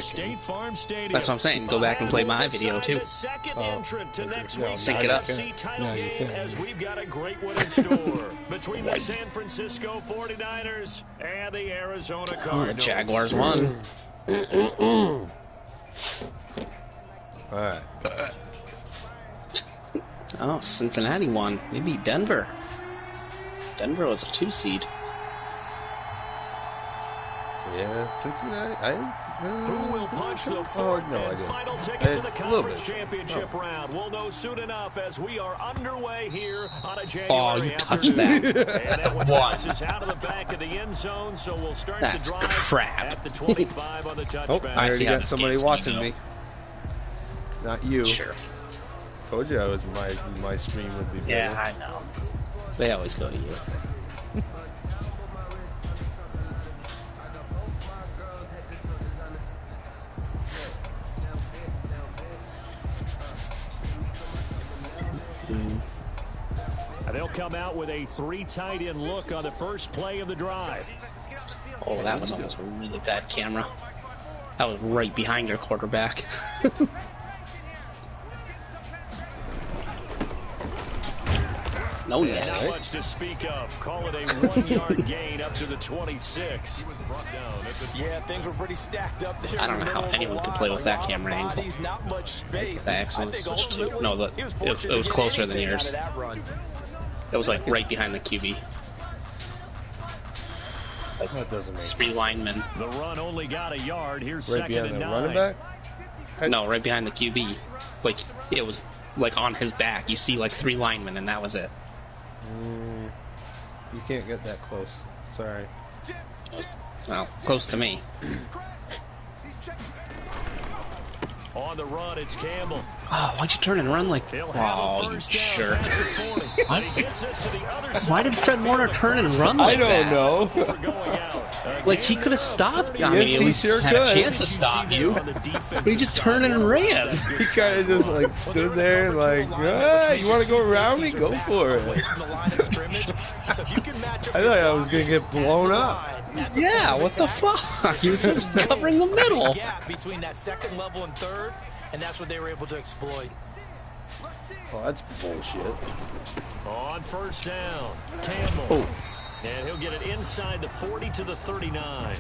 State Farm Stadium. That's what I'm saying. Go back and play my video too. Sync it up. As we've got a great one in store between the San Francisco 49ers and the Arizona Cardinals. The Jaguars won. Alright. Oh, Cincinnati won. They beat Denver. Denver was a 2 seed. Yeah, Cincinnati. Who will punch the fourth and final ticket to the conference championship round? We'll know soon enough as we are underway here on a January touched afternoon. that. And that one passes out of the back of the end zone, so we'll start the drive crap. at the 25 on the touchback. Oh, I already got somebody watching me. Not you. Sure. Told you I was my stream would be better. Yeah, I know. They always go to you. They'll come out with a 3 tight end look on the first play of the drive. Oh, that was almost a really bad camera. That was right behind your quarterback. No, not much to speak of. Call it a 1-yard gain up to the 26. Yeah, things were pretty stacked up there. I don't know how anyone could play with that camera angle. Not much space. The actually switched to. No, it was closer than yours. It was like right behind the QB. Like that doesn't make 3 linemen. The run only got a yard. Here's right second and 9. Running back? No, right behind the QB. Like it was like on his back. You see like 3 linemen, and that was it. You can't get that close. Sorry. Well, close to me. On the run, it's Campbell. Oh, why'd you turn and run like that? Oh, you jerk. Why did Fred Warner turn and run like that? I don't know. Like, he could have stopped. I mean, he sure had could. a chance to stop you. But he just turned and ran. He kind of just, like, stood there like, you want to go around me? Go for it. I thought I was going to get blown up. Yeah, what the fuck? He was just covering the middle. Between that second level and third, and that's what they were able to exploit. Oh, that's bullshit. On first down, Campbell. Oh. And he'll get it inside the 40 to the 39.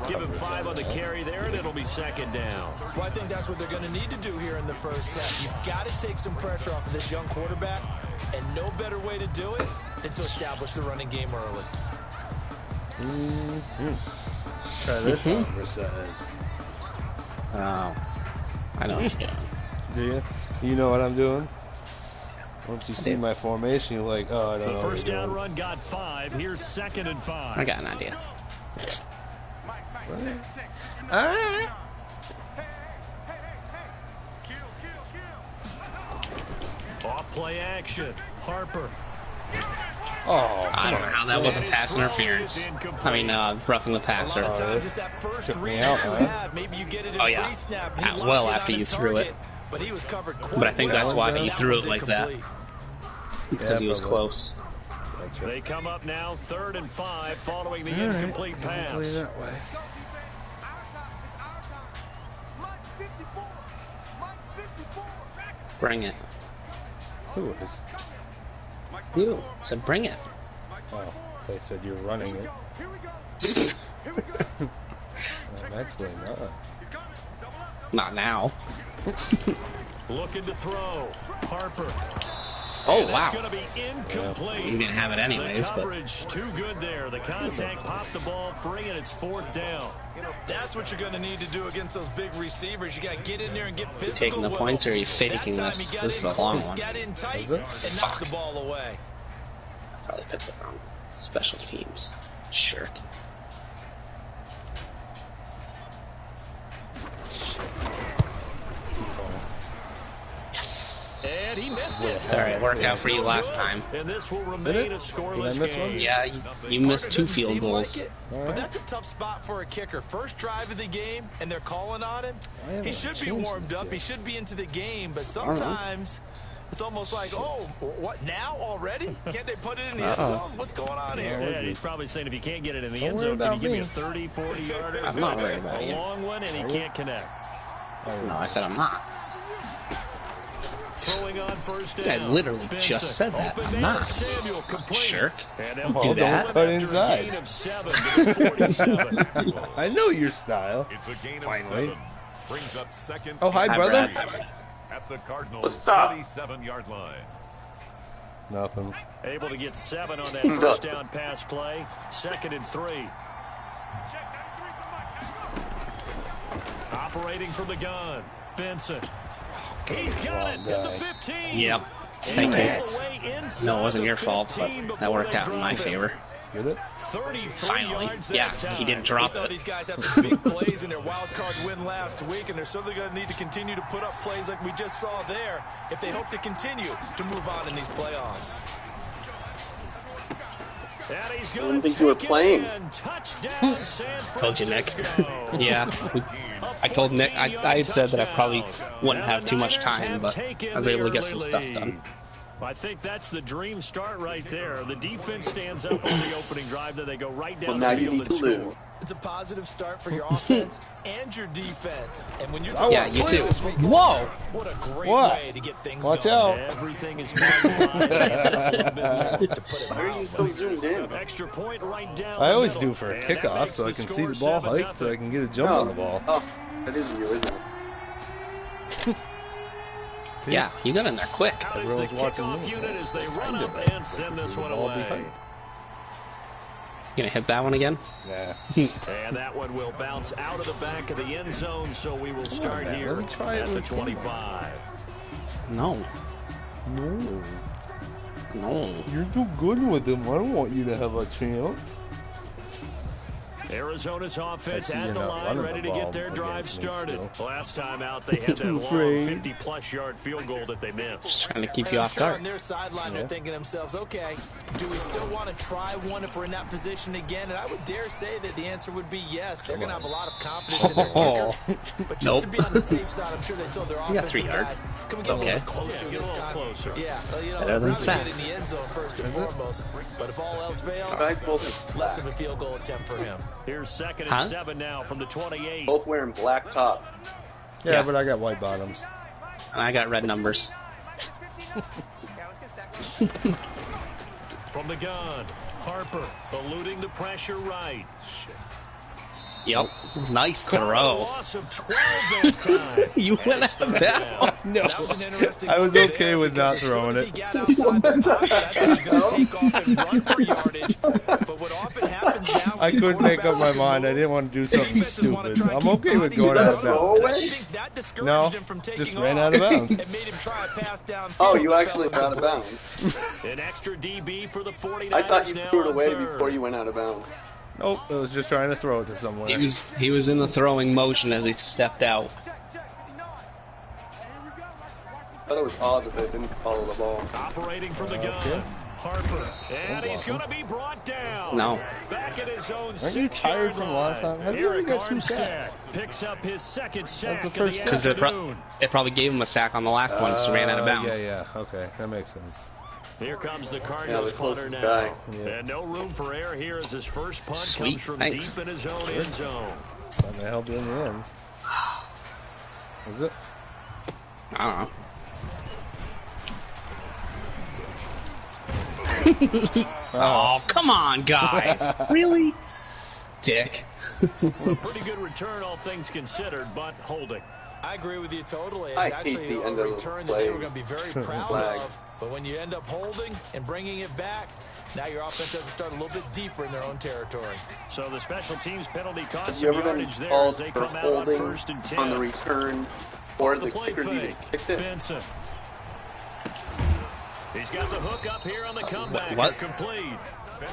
Give him 5 on the carry there, and it'll be second down. Well, I think that's what they're going to need to do here in the first half. You've got to take some pressure off of this young quarterback, and no better way to do it than to establish the running game early. Try this on for size. Oh, I know what you're doing. Do you? You know what I'm doing? Once you see my formation, you're like, oh, I don't know. The first down run got 5. Here's second and 5. I got an idea. Alright. Off play action. Harper. Oh, I don't know how that wasn't pass interference. I mean, roughing the passer. Took me out, huh? Oh, yeah. Well after you threw it. But I think that's why he threw it like that. Because he was close. They come up now, 3rd and 5, following the incomplete pass. That way. Bring it. Who is? You said bring it. Oh, they said you're running it. Actually, not. Not now. Looking to throw. Harper. Oh, wow. Going to be incomplete. You didn't have it anyways, the coverage too good there. The contact popped the ball free, and it's 4th down. That's what you're going to need to do against those big receivers. You got to get in there and get physical. You taking the points, or are you faking this? This is a long one. Is it? And knock the ball away. Probably picked the wrong special teams. Shirk. And he missed it. It's alright, worked out for you last time. And this will remain a scoreless game. Yeah, you missed 2 field goals. But that's a tough spot for a kicker. First drive of the game, and they're calling on him. He should be warmed up. He should be into the game. But sometimes It's almost like, oh, what, now already? Can't they put it in the end zone? What's going on here? Yeah, he's probably saying if you can't get it in the end zone, can you give me a 30, 40-yarder? I'm not worried about you. A long one, and he can't connect. No, I said I'm not. Throwing on first down. I literally just said that. I'm not. Jerk. Do that. Cut inside. I know your style. It's a gain of Finally. 7. Brings up second. Oh, hi, brother. At the Cardinals' 37-yard line. Nothing. Able to get 7 on that first down pass play. 2nd and 3. Operating from the gun. Benson. He's got it at the 15. Yep. Thank you. No, it wasn't your fault, but that worked out in my favor. Get it? Finally. Yeah, he didn't drop it. These guys have some big plays in their wild card win last week, and they're certainly going to need to continue to put up plays like we just saw there if they hope to continue to move on in these playoffs. I didn't think you were playing. Told you, Nick. Yeah. I told Nick, I had said that I probably wouldn't have too much time, but I was able to get some stuff done. I think that's the dream start right there. The defense stands up on the opening drive, then they go right down the field and score. It's a positive start for your offense and your defense. And when you're yeah, you too. Whoa! What a great way to get things Watch going. out. Everything is magnified. Why are you so zoomed in? Extra point right down I always the do middle. for a And kickoff that so I makes can the see the score ball hike, so I can get a jump on the ball. Oh, that is you, isn't it? Yeah, you got in there quick. Out is the Everyone's watching kickoff me. unit as they run up and send this one away. You gonna hit that one again? Nah. And that one will bounce out of the back of the end zone, so we will start man, here let me try it at the with 25. No. No. No. You're too good with them. I don't want you to have a chance. Arizona's offense I see at you're the not line, running ready the to get ball their drive against me started. still. Last time out, they had that long Afraid. 50-plus yard field goal that they missed. Just trying to keep you I'm off sure guard. on their sideline, they're thinking to themselves, okay, do we still want to try one if we're in that position again? And I would dare say that the answer would be yes. They're going to have a lot of confidence in their kicker. But just to be on the safe side, I'm sure they told their offensive 3 yards. guys, can we get a little bit closer Yeah, get a this little time? closer. Yeah, well, you know, Better than rather Seth. get in the end zone first and foremost. But if all else fails, less of a field goal attempt for him. Here's 2nd and 7 now from the 28. Both wearing black tops. Yeah, but I got white bottoms. And I got red numbers. From the gun, Harper eluding the pressure right. Yep. Nice A throw. loss of 12 that time. You went out of bounds. No. That was an interesting I was move okay there with because not as soon throwing as it. he got outside the pocket, I thought he was going to take off and run for yardage. But what often happens now, I couldn't make up my mind. I didn't want to do something stupid. I'm okay with going out of bounds. No, just ran out of bounds. And made him try a pass downfield. Oh, you actually went out of bounds. An extra DB for the 49ers. I thought you now threw it on away third. before you went out of bounds. Nope, I was just trying to throw it to somewhere. He was in the throwing motion as he stepped out. I thought it was odd that they didn't follow the ball. Operating from the gun. Harper. And he's going to be brought down. No. Back at his own Aren't you tired from last time? How's he only Eric got 2 Armstead sacks? picks up his 2nd sack the of first the sack. Because afternoon. it probably gave him a sack on the last one, so he ran out of bounds. Yeah, okay, that makes sense. Here comes the Cardinals punter closest now. guy. Yeah. And no room for error here as his first punt Sweet, comes from thanks. deep in his own end zone. That may help you in the end. Is it? I don't know. Oh, come on, guys. Really? Dick. Well, a pretty good return, all things considered, but holding. I agree with you totally. It's I hate actually the a end of the return that play. they were going to be very proud Flag. of. But when you end up holding and bringing it back, now your offense has to start a little bit deeper in their own territory. So the special teams penalty cost Have some you ever been yardage there as called they for come out on holding 1st and 10. on the return, or The the play kicker even fake. kicked it? Benson. He's got the hook up here on the comeback. What? Complete.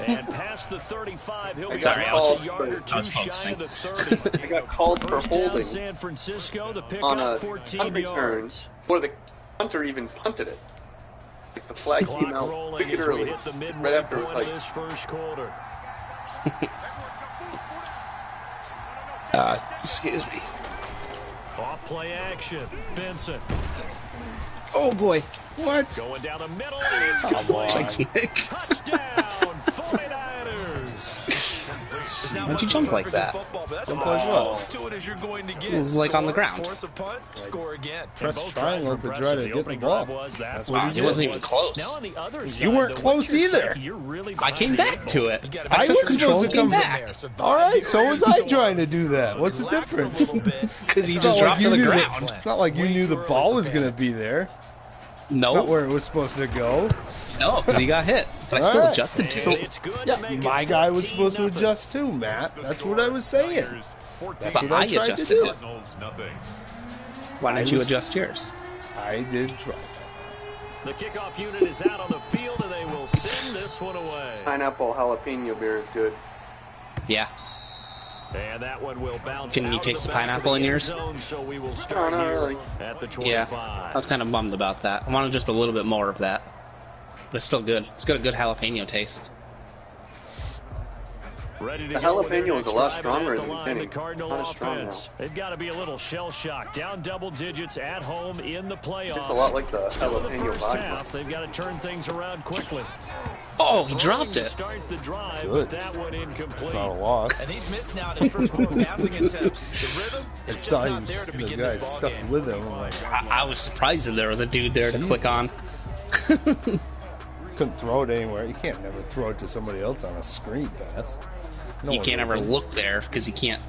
And past the 35, he'll be Sorry, just a yard or I was two shy focusing. of the 30. I got called for First down, holding San Francisco, the pick on up a 14 punt return, yards. before the punter even punted it. Like the flag came Clock out rolling wicked as we early, hit the midway right after it was point like, of this first quarter. Excuse me. Off play action. Benson. Oh boy. What? Going down the middle. It's complete. Touchdown, 49ers. Why'd you jump like that? It was like on the ground. Press triangle to try to get the ball. That's what he did. It wasn't even close. You weren't close either. I came back to it. I was supposed to come back. All right, so was I trying to do that. What's the difference? Because he just dropped to the ground. It's not like you knew the ball was going to be there. No. Not where it was supposed to go. No, because he got hit. But I still adjusted to it. Yeah, my guy was supposed to adjust too, Matt. That's what I was saying. That's what I tried to do. Why didn't you adjust yours? I did try. The kickoff unit is out on the field, and they will send this one away. Pineapple jalapeno beer is good. Yeah. And that one will bounce. Can you taste the pineapple in yours? So we will start here at the 25. Yeah, I was kind of bummed about that. I wanted just a little bit more of that. But it's still good. It's got a good jalapeno taste. Ready to the jalapeno is a lot stronger than the beginning. Not strong now. They've got to be a little shell shocked. Down double digits at home in the playoffs. It's a lot like the jalapeno vodka. Half, they've got to turn things around quickly. Oh, he dropped it. Start the drive, good. but that one incomplete. Not a loss. And he's missed now in his first 4 passing attempts. The rhythm is just not there to begin the guy this ball stuck game. with him. Like, I was surprised that there was a dude there to click on. couldn't throw it anywhere. You can't never throw it to somebody else on a screen pass. You can't ever look there because you can't.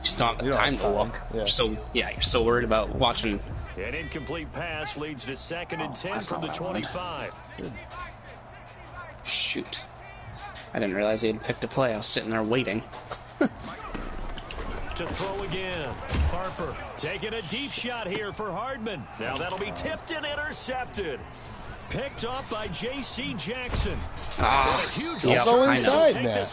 Just don't have the time to look. Yeah. So yeah, you're so worried about watching. An incomplete pass leads to 2nd and 10 from the 25. Shoot. I didn't realize he had picked a play. I was sitting there waiting. To throw again. Harper taking a deep shot here for Hardman. Now that'll be tipped and intercepted. Picked up by J.C. Jackson. Yeah, go I inside know.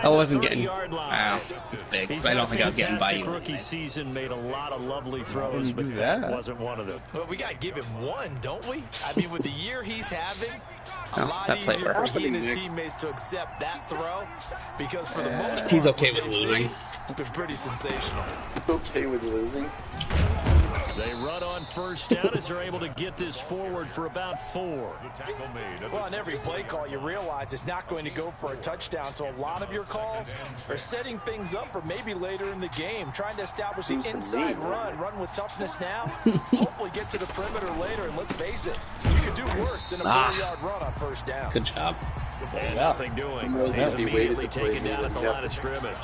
I wasn't getting. Wow, it's big. But I don't think I was getting by you. Rookie season made a lot of lovely throws, but that wasn't one of them. But we got to give him one, don't we? I mean, with the year he's having, a lot that play easier for worked. he and his teammates to accept that throw because for the most part, He's okay with losing. It's been pretty sensational. Okay with losing. They run on first down as they're able to get this forward for about 4. Well, on every play call, you realize it's not going to go for a touchdown, so a lot of your calls are setting things up for maybe later in the game, trying to establish the inside run with toughness now, hopefully get to the perimeter later, and let's face it, you could do worse than a 4-yard run on first down. Good job. And nothing doing. He's immediately taken down at the line of scrimmage.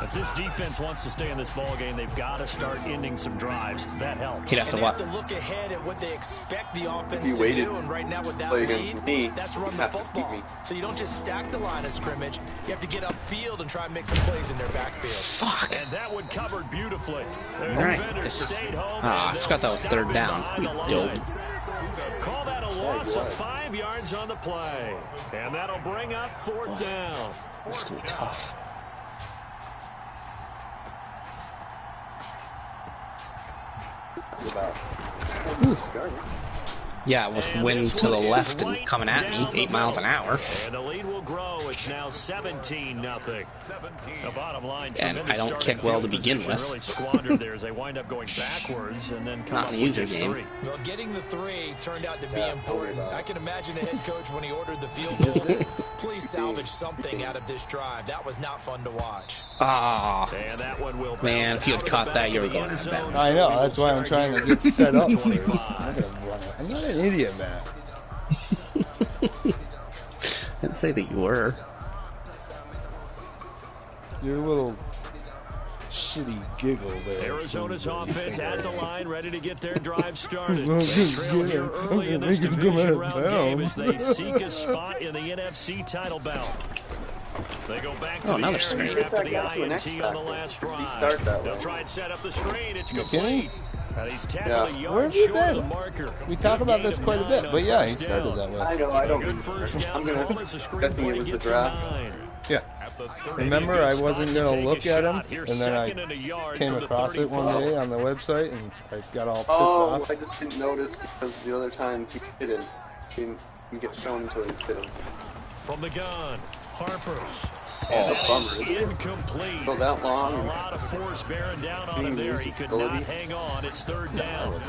If this defense wants to stay in this ball game, they've got to start ending some drives. That helps. He'd have to what? They have to look ahead at what they expect the offense to do, and right now with that lead, that's run the football. So you don't just stack the line of scrimmage. You have to get upfield and try and make some plays in their backfield. Fuck. And that one covered beautifully. All right. This is. I forgot that was 3rd down. You dope. Call that a loss of 5 yards on the play. And that'll bring up 4th down. This is going to be tough. Yeah, with wind to the left and coming at me, 8 miles an hour. And the lead will grow. It's now 17-0. The bottom line, and I don't kick well to begin with. Really squandered there as they wind up going backwards and then come Not up in the with user this game. 3. Well, getting the 3 turned out to be important. I can imagine a head coach when he ordered the field goal. Please salvage something out of this drive. That was not fun to watch. Ah, and that one will man, if you had caught that, you were going out of bounds. I know, that's why I'm trying to get set up for it. I'm not an idiot, Matt. I didn't say that you were. Your little shitty giggle there. Arizona's offense at the line, ready to get their drive started. They trail here early in this division round game as they seek a spot in the NFC title bout. They go back to the air after the INT on the last drive. They'll try and set up the screen. It's complete. Where have you been? We talk about this quite a bit, but yeah, he started that way. I know, I don't. I'm going to guessing it was the draft. Yeah. Remember, I wasn't going to look at him, and then I came across it one day on the website, and I got all pissed off. I just didn't notice because the other times he didn't get shown until he's hit him. From the gun, Harper. It's a bummer. Incomplete. Go that long. A lot of force bearing down on him there. He could not hang on. It's third down.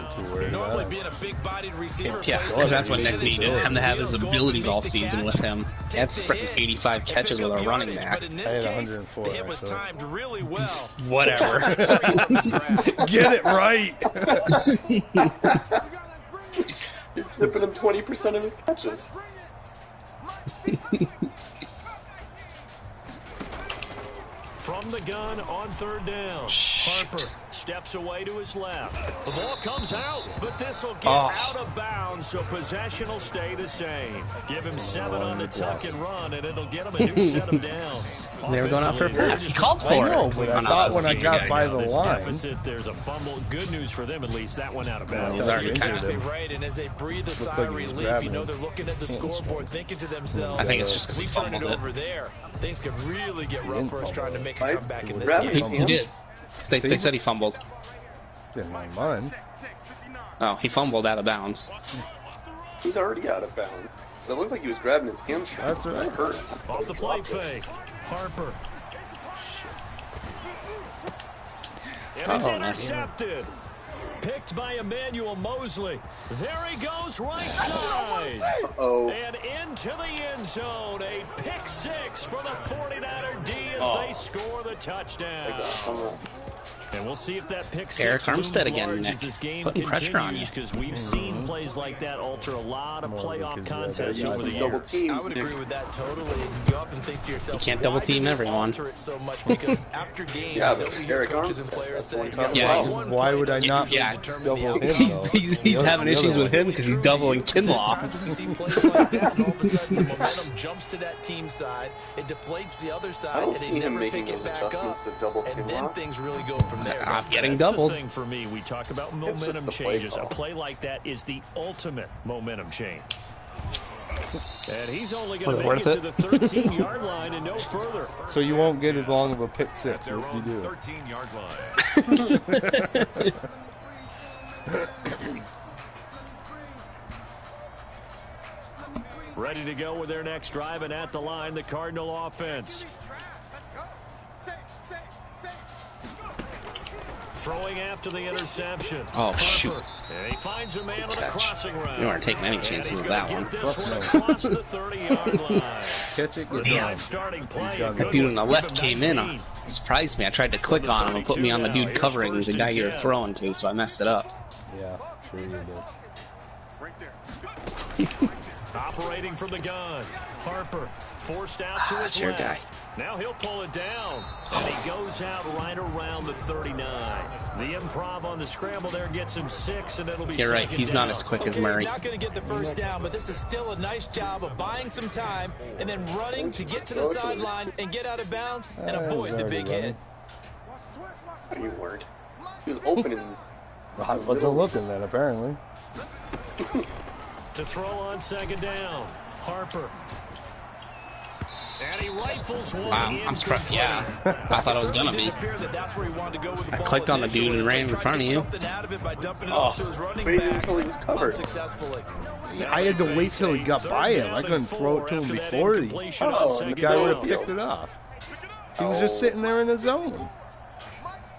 Normally being a big-bodied receiver. Yeah, because that's what Nick needed. Him to have his abilities all season with him. He had freaking 85 catches with a running back. I had 104. The hit was timed really well. Whatever. Get it right. You're flipping him 20% of his catches. From the gun on third down. Harper steps away to his left. The ball comes out, but this will get out of bounds, so possession will stay the same. Give him 7 on the tuck and run, and it'll get him a new set of downs. They were going out for a pass. He called for it. I know, but I thought when I got by the line. Deficit, there's a fumble. Good news for them, at least. That went out of bounds. He's already Exactly right, and as they breathe a sigh of relief, you know they're looking at the scoreboard, thinking to themselves, I think it's just because he we turn fumbled it it. over there, things could really get rough for us trying to make a comeback in this game. He did. They said he fumbled. Didn't mind mine. Oh, he fumbled out of bounds. He's already out of bounds. It looked like he was grabbing his hamstring. That's right. Hurt. Off the play fake. Harper. And he's intercepted. Picked by Emmanuel Mosley. There he goes, right side. And into the end zone. A pick 6 for the 49er D as they score the touchdown. And we'll see if that pick 6 Eric Armstead again, Nick. as this game Putting pressure on you. because we've seen plays like that alter a lot of playoff contests over the years. I would agree with that totally. You often think to yourself, You can't double team everyone. alter it so much because after games, Yeah, don't but we hear Eric coaches and Armstead, players say, Yeah, Why would I not Yeah. double him, though? He's having issues with him because he's doubling Kinlaw. Sometimes we see plays like that, and all of a sudden the momentum jumps to that team side. It deflates the other I side, don't and they see him never making pick it those back up. adjustments to double And then Kinlaw. things really go from there. I'm getting That's doubled. the thing for me. We talk about just momentum the play changes. A call. play like that is the ultimate momentum change. And he's only going to Was make it it worth to the 13-yard line and no further. So you won't get as long of a pick 6 Their if you own do. 13-yard line. Ready to go with their next drive, and at the line, the Cardinal offense. Throwing after the interception. Oh, shoot. And he finds a man on the crossing route. You weren't taking any chances with that one. This one across the 30-yard line. Catch it, get Yeah, done. starting play. That dude on the left came in. Surprised me. I tried to click on him and put me on the dude covering the guy you were throwing to, so I messed it up. Yeah, sure you did. Operating from the gun. Harper forced out to his That's your left. guy. Now he'll pull it down. And he goes out right around the 39. The improv on the scramble there gets him 6, and it'll be You're right. second He's down. not as quick as Okay, Murray. he's not going to get the first down, but this is still a nice job of buying some time and then running to get to the sideline and get out of bounds and avoid the big hit. You weren't. He was opening. I wasn't looking then, apparently. To throw on second down. Harper. And he rifles one. Wow, I'm surprised. Yeah, I thought it was gonna be. I clicked on the dude and ran in front of you. Waiting until he was covered. I had to wait till he got by him. I couldn't throw it to him before the guy would have picked it off. He was just sitting there in the zone.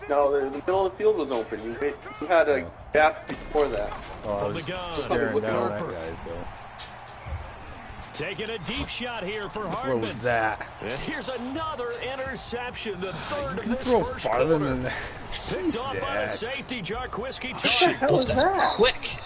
No, the middle of the field was open. You had a gap before that. Oh, I was staring down at that guy, so. Taking a deep shot here for What Hardman. was that? And here's another interception, the third of You this throw first farther quarter. than that. Picked off by a Jesus. safety, Jarquiski Tardy. How was that? Quick.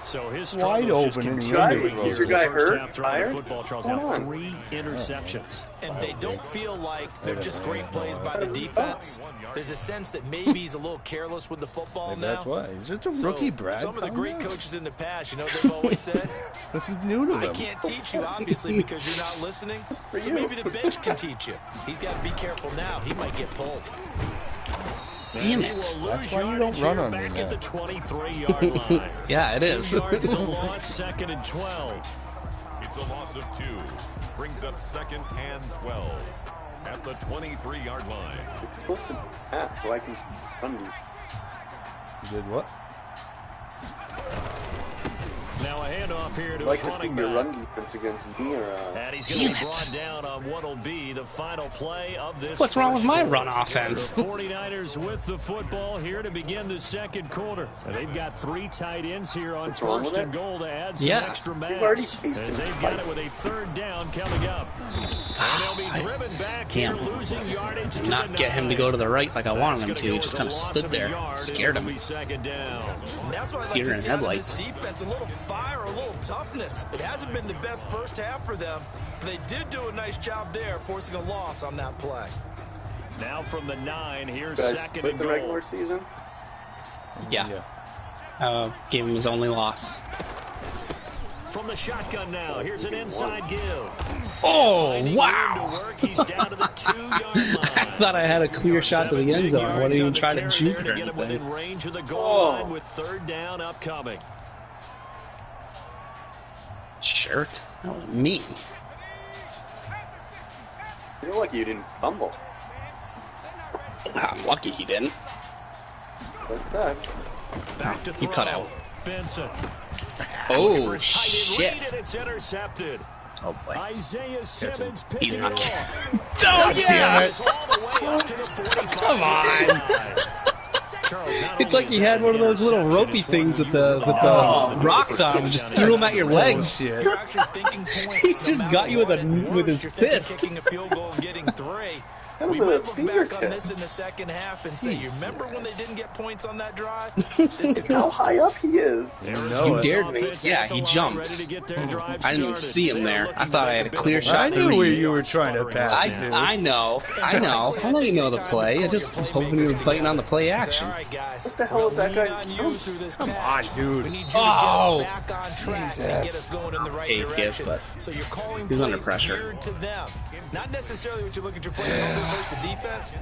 So his Wide struggles just open in the continuing underthrow. here Is your in guy the first hurt? half throwing the Tired? football. Charles Come now on. 3 interceptions. And they don't feel like they're just great plays by the defense. There's a sense that maybe he's a little careless with the football Maybe now. that's why. He's just a So, rookie, Brad. some of the Calm great down. coaches in the past, you know, they've always said, This is new to I him. can't teach you, obviously, because you're not listening. So maybe the bench can teach you. He's got to be careful now. He might get pulled. Damn He it. will lose That's why you yardage don't run here on me, back man. at the 23-yard line. Yeah, it is. 2 yards the loss, second and 12. It's a loss of 2. Brings up second and 12 at the 23-yard line. It's supposed to pass so I can undo. You did what? Now a handoff here to I'd like his to see running your back. run defense against me or And he's going to be brought down on what will be the final play of this. What's wrong with my quarter. run offense? The 49ers with the football here to begin the second quarter. And they've got 3 tight ends here on first and goal to add some extra mass. As they've got it with a third down coming up. And they'll be driven back here, losing yardage to not get him to go to the right like I wanted him to. He just kind of stood there, scared him. That's why I like Deer to in see out of headlights. this defense, a little fire, a little toughness. It hasn't been the best first half for them. They did do a nice job there, forcing a loss on that play. Now from the 9, here's guys second split and the goal. regular season? Yeah. Gave him his only loss. From the shotgun now, here's an inside give. Oh, wow! He's down to the 2-yard line. I thought I had a clear shot to the end zone. I wouldn't even try to juke or Get him within anything. range of the goal line with third down upcoming. Jerk. That was mean. I feel like you didn't fumble. I'm lucky he didn't. What's that? Back to You throw. cut out. Benson. Oh, Read, shit. and it's intercepted. Oh, boy. Isaiah Simmons He's picking it not. off. Oh, yeah! It's all the way up to the 45. Come on. It's like he had one of those little ropey things with the rocks on him, just threw them at your legs. You're actually thinking points. He just got you with his You're thinking fist. kicking a field goal and getting 3. We with a might look back on fingertip. this in the second half and say, you remember when they didn't get points on that drive? This could How high up he is. You dared me. Yeah, he jumps. I didn't even see him there. I thought I had a clear shot I to knew where read. you were trying to pass it to. I know. I know you know the play. I just was hoping you were biting on the play action. All right, guys. What the hell is that guy Lean on you doing? through this Come pass. on, dude. We need you to get Oh. us back on track and get us going in the right Hate it, direction. but So you're calling he's under plays pressure. geared to them. Not necessarily what you look at your plays. Oh, this hurts the defense.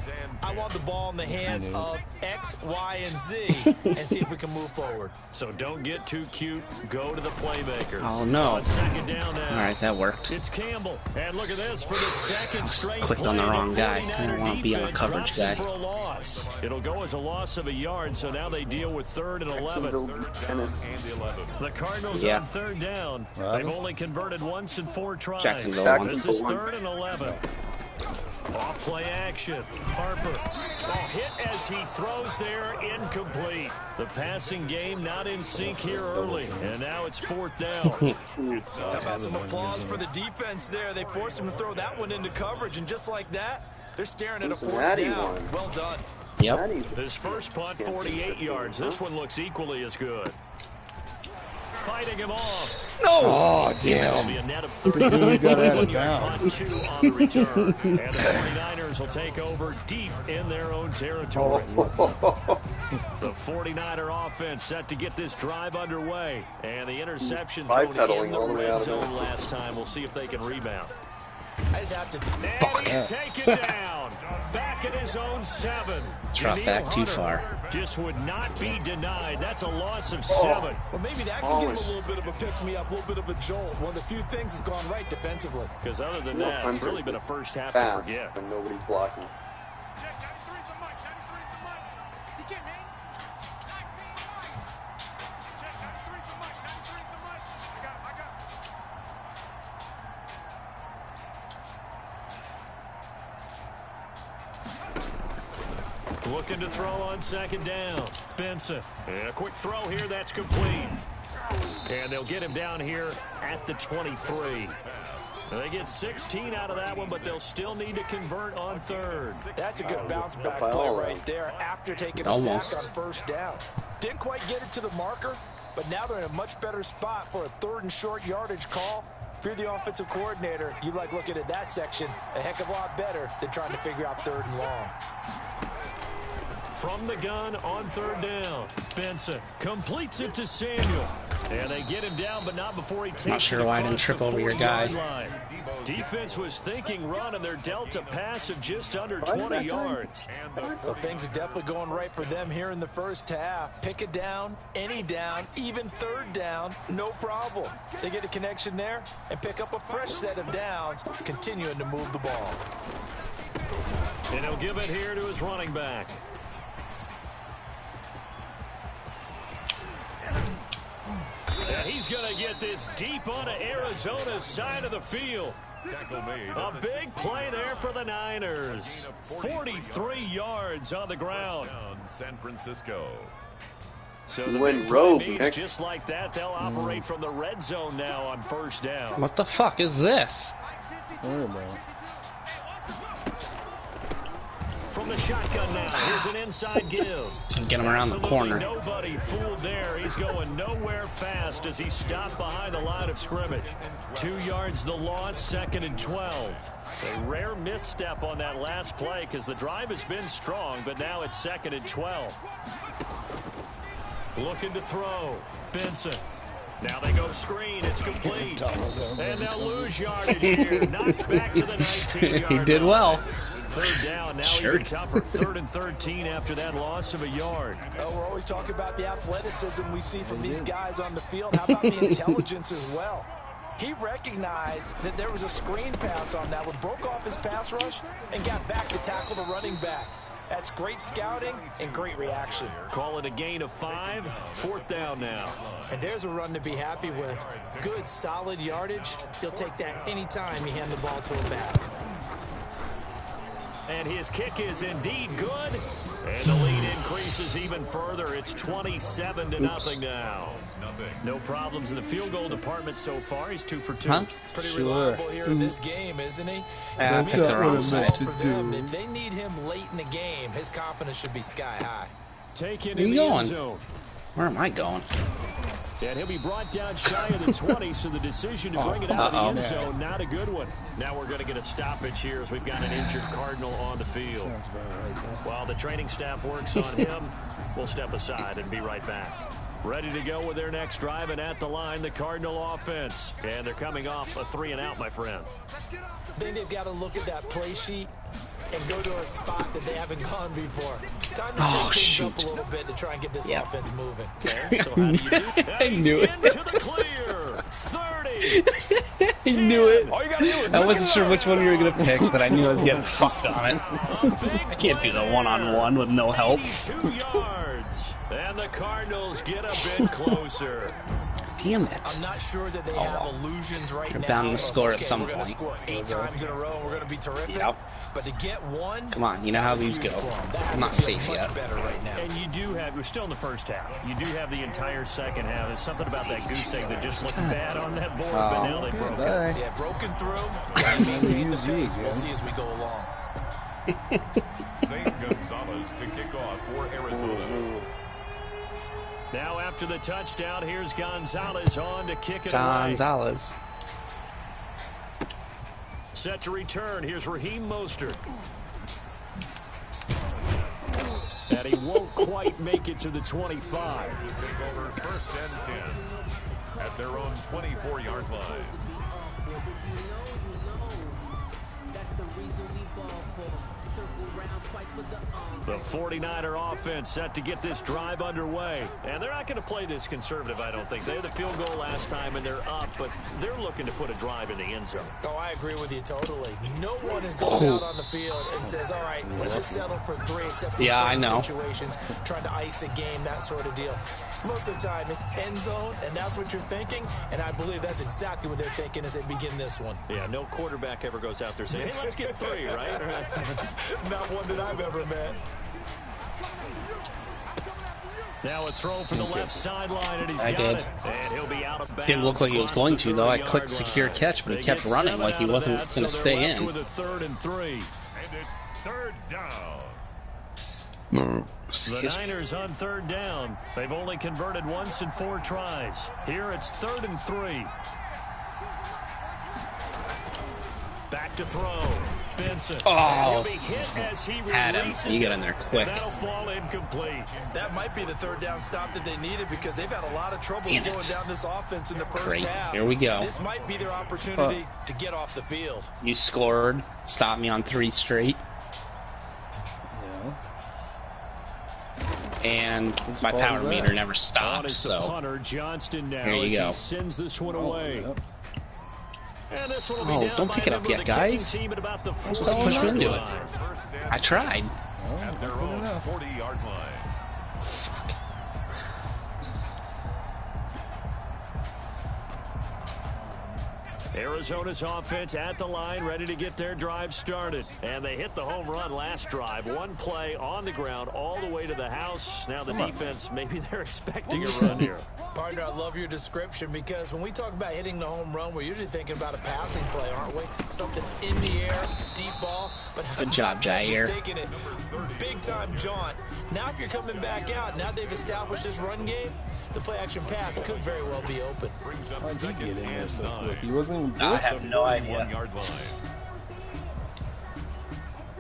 I want the ball in the hands of X, Y, and Z and see if we can move forward. So don't get too cute. Go to the playmakers. Oh, no. On second down now. All right, that worked. It's Campbell. And look at this for the second straight clicked on the play. wrong guy. I 49er don't want to be on a defense coverage drops him guy. for a loss. It'll go as a loss of a yard, so now they deal with 3rd and 11. Jacksonville, Tennessee. The Cardinals Yeah. on 3rd down. Well, They've only converted once in 4 tries. Jacksonville won. This is 3rd and 11. Off play action. Harper. Oh, hit as he throws there. Incomplete. The passing game not in sync here early. And now it's 4th down. How about some applause for the defense there? They forced him to throw that one into coverage, and just like that, they're staring at a 4th Cincinnati down. won. Well done. Yep. His first punt, 48 yards. This one looks equally as good. Fighting him off. Oh, It'll damn. be a net of Good got out 31 of yard bounds. punt, 2 on the return. And the 49ers will take over deep in their own territory. The 49er offense set to get this drive underway. And the interception thrown Bipedling in the all the way red out of zone there. last time. We'll see if they can rebound. I just have to. And he's taken down. Back at his own 7. Dropped Daniil back too Hunter far. Just would not be denied. That's a loss of 7. Well, maybe that can give him a little bit of a pick-me-up, a little bit of a jolt. One of the few things has gone right defensively. Because other than that, it's really been a first half to Fast forget. when nobody's blocking. Looking to throw on second down. Benson. And a quick throw here. That's complete. And they'll get him down here at the 23. They get 16 out of that one, but they'll still need to convert on 3rd. That's a good bounce-back play right there after taking a sack on first down. Didn't quite get it to the marker, but now they're in a much better spot for a 3rd and short yardage call. If you're the offensive coordinator, you like looking at that section a heck of a lot better than trying to figure out 3rd and long. From the gun on 3rd down. Benson completes it to Samuel. And they get him down, but not before he takes Not sure why I didn't trip over your guy. line. Defense was thinking run, and they're dealt a pass of just under 20 yards. Well, things are definitely going right for them here in the first half. Pick it down, any down, even 3rd down, no problem. They get a connection there and pick up a fresh set of downs, continuing to move the ball. And he'll give it here to his running back. And he's going to get this deep onto Arizona's side of the field. A big play there for the Niners. 43 yards on the ground. San Francisco. So the went rogue, means just like that, they'll operate from the red zone now on first down. What the fuck is this? From the shotgun now, here's an inside give. Can get him around the corner. Nobody fooled there. He's going nowhere fast as he stopped behind the line of scrimmage. 2 yards the loss, 2nd and 12. A rare misstep on that last play because the drive has been strong, but now it's 2nd and 12. Looking to throw. Benson. Now they go screen. It's complete. And they'll lose yardage here. Knocked back to the 19-yard line. He did well. 3rd down, now even tougher. 3rd and 13 after that loss of a yard. Oh, we're always talking about the athleticism we see from these guys on the field. How about the intelligence as well? He recognized that there was a screen pass on that one, broke off his pass rush, and got back to tackle the running back. That's great scouting and great reaction. Call it a gain of 5. 4th down now. And there's a run to be happy with. Good, solid yardage. He'll take that anytime you hand the ball to him back. And his kick is indeed good. And the lead increases even further. It's 27-0 now. No problems in the field goal department so far. He's 2 for 2. Huh? Pretty reliable here in this game, isn't he? I picked the wrong side. For them, if they need him late in the game, his confidence should be sky high. Taken Where in you the going? end zone. Where am I going? And he'll be brought down shy of the 20, so the decision to bring it out of the end zone, not a good one. Now we're going to get a stoppage here as we've got an injured Cardinal on the field. While the training staff works on him, we'll step aside and be right back. Ready to go with their next drive, and at the line, the Cardinal offense. And they're coming off a 3-and-out, my friend. I think they've got to look at that play sheet and go to a spot that they haven't gone before. Time to shake things up a little bit to try and get this offense moving. Okay, so how do you do? I knew it. Into the clear. 30. I knew it. All you gotta do is I wasn't sure which one you were going to pick, but I knew I was getting fucked on it. I can't do the one-on-one with no help. 2 yards. And the Cardinals get a bit closer. Damn it. I'm not sure that they have illusions right now. You're bound to score at some We're going to point. score 8 times in a row. We're going to be terrific. Yep. But to get one, Come on, you know how these go. I'm not safe yet. better right now. And you do have, we're still in the first half. You do have the entire second half. There's something about that goose egg that just looked bad on that board, but now they broke it. Yeah, broken through. Gotta maintain the pace. We'll see as we go along. St. Gonzalez to kick off for Arizona. Now after the touchdown, here's Gonzalez on to kick it away. Gonzalez. Set to return. Here's Raheem Mostert. And he won't quite make it to the 25. Take over 1st and 10 at their own 24-yard line. The 49er offense set to get this drive underway. And they're not going to play this conservative, I don't think. They had the field goal last time, and they're up, but they're looking to put a drive in the end zone. Oh, I agree with you totally. No one is goes out on the field and says, all right, let's just settle for 3, except in certain situations, trying to ice a game, that sort of deal. Most of the time, it's end zone, and that's what you're thinking, and I believe that's exactly what they're thinking as they begin this one. Yeah, no quarterback ever goes out there saying, hey, let's get 3, right? Not one that I've ever met. Now a throw from the left sideline, and he's got it. And he'll be out of bounds. Didn't look like he was going to, though. I clicked secure catch, but he kept running like he wasn't going to stay in. With a 3rd and 3. And it's 3rd down. The Niners on 3rd down. They've only converted once in 4 tries. Here it's 3rd and 3. Back to throw. Benson. Oh, He'll be hit as he had him. releases You get in there quick. That'll fall incomplete. That might be the 3rd down stop that they needed because they've had a lot of trouble slowing down this offense in the first half. Here we go. This might be their opportunity to get off the field. You scored. Stopped me on 3 straight. And my power meter never stopped, so Hunter Johnston now here you go. He sends this one away. And this one will be down Don't by pick it up yet, guys. team at about the Just push me into it. I tried. At their own 40-yard line. Arizona's offense at the line, ready to get their drive started. And they hit the home run last drive. One play on the ground all the way to the house. Now the defense, maybe they're expecting a run here. Partner, I love your description because when we talk about hitting the home run, we're usually thinking about a passing play, aren't we? Something in the air, deep ball. But good job, Jair. Taking it big-time jaunt. Now if you're coming back out, now they've established this run game, the play-action pass could very well be open. How did he get in there so quick? He wasn't even I have no idea.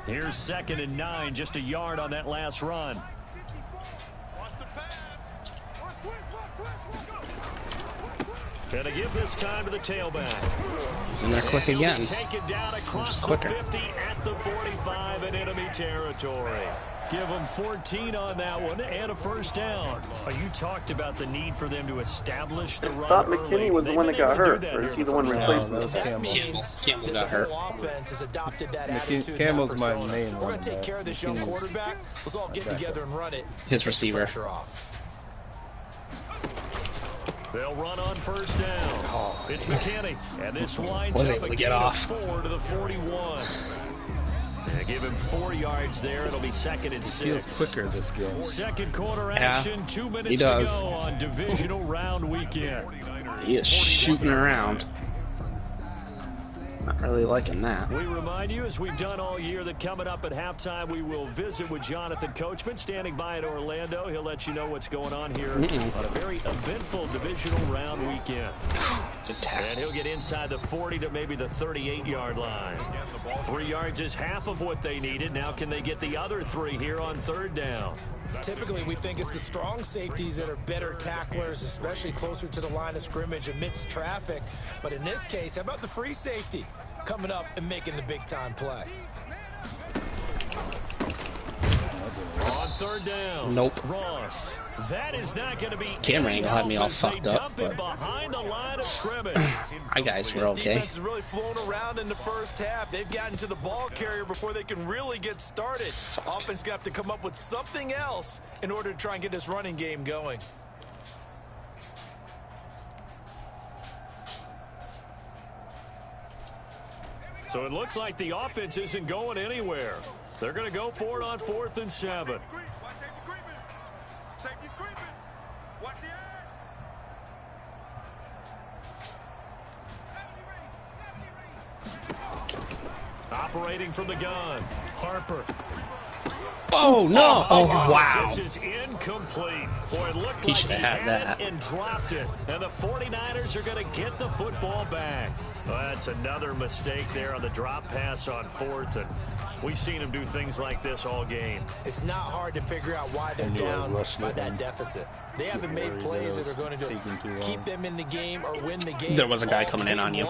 Here's 2nd and 9, just a yard on that last run. Gonna give this time to the tailback. He's in there quick again. Take it down across the 50 at the 45 in enemy territory. Give them 14 on that one and a first down. You talked about the need for them to establish the run. I thought McKinney was the one that got hurt, or is he the one replacing him? Campbell got hurt. Campbell's my main one. We're going to take care of this young quarterback. Let's all get together and run it. His receiver. They'll run on first down. It's McKinney, and this winds was up able to a get gain of off. 4 to the 41. They give him 4 yards there. It'll be 2nd and 6. Feels quicker this game. Second quarter action. 2 minutes to go on divisional round weekend. He is shooting around. Not really liking that. We remind you, as we've done all year, that coming up at halftime, we will visit with Jonathan Coachman, standing by in Orlando. He'll let you know what's going on here on a very eventful divisional round weekend. And he'll get inside the 40 to maybe the 38-yard line. 3 yards is half of what they needed. Now can they get the other 3 here on 3rd down? Typically, we think it's the strong safeties that are better tacklers, especially closer to the line of scrimmage amidst traffic. But in this case, how about the free safety coming up and making the big-time play? On 3rd down. Nope. Ross. That is not going to be. Camera angle had me all fucked up, but behind the line of scrimmage. my guys were okay. Defense has really flown around in the first half. They've gotten to the ball carrier before they can really get started. Offense got to come up with something else in order to try and get this running game going. So it looks like the offense isn't going anywhere. They're going to go for it on 4th and 7. Operating from the gun, Harper. Oh, no. Oh, wow. This is incomplete. Boy, it looked He like should he have had had that. it and dropped it. And the 49ers are going to get the football back. Well, that's another mistake there on the drop pass on 4th. And we've seen him do things like this all game. It's not hard to figure out why they're down by that deficit. They haven't made plays that are going to keep them in the game or win the game. There was a guy coming in on you.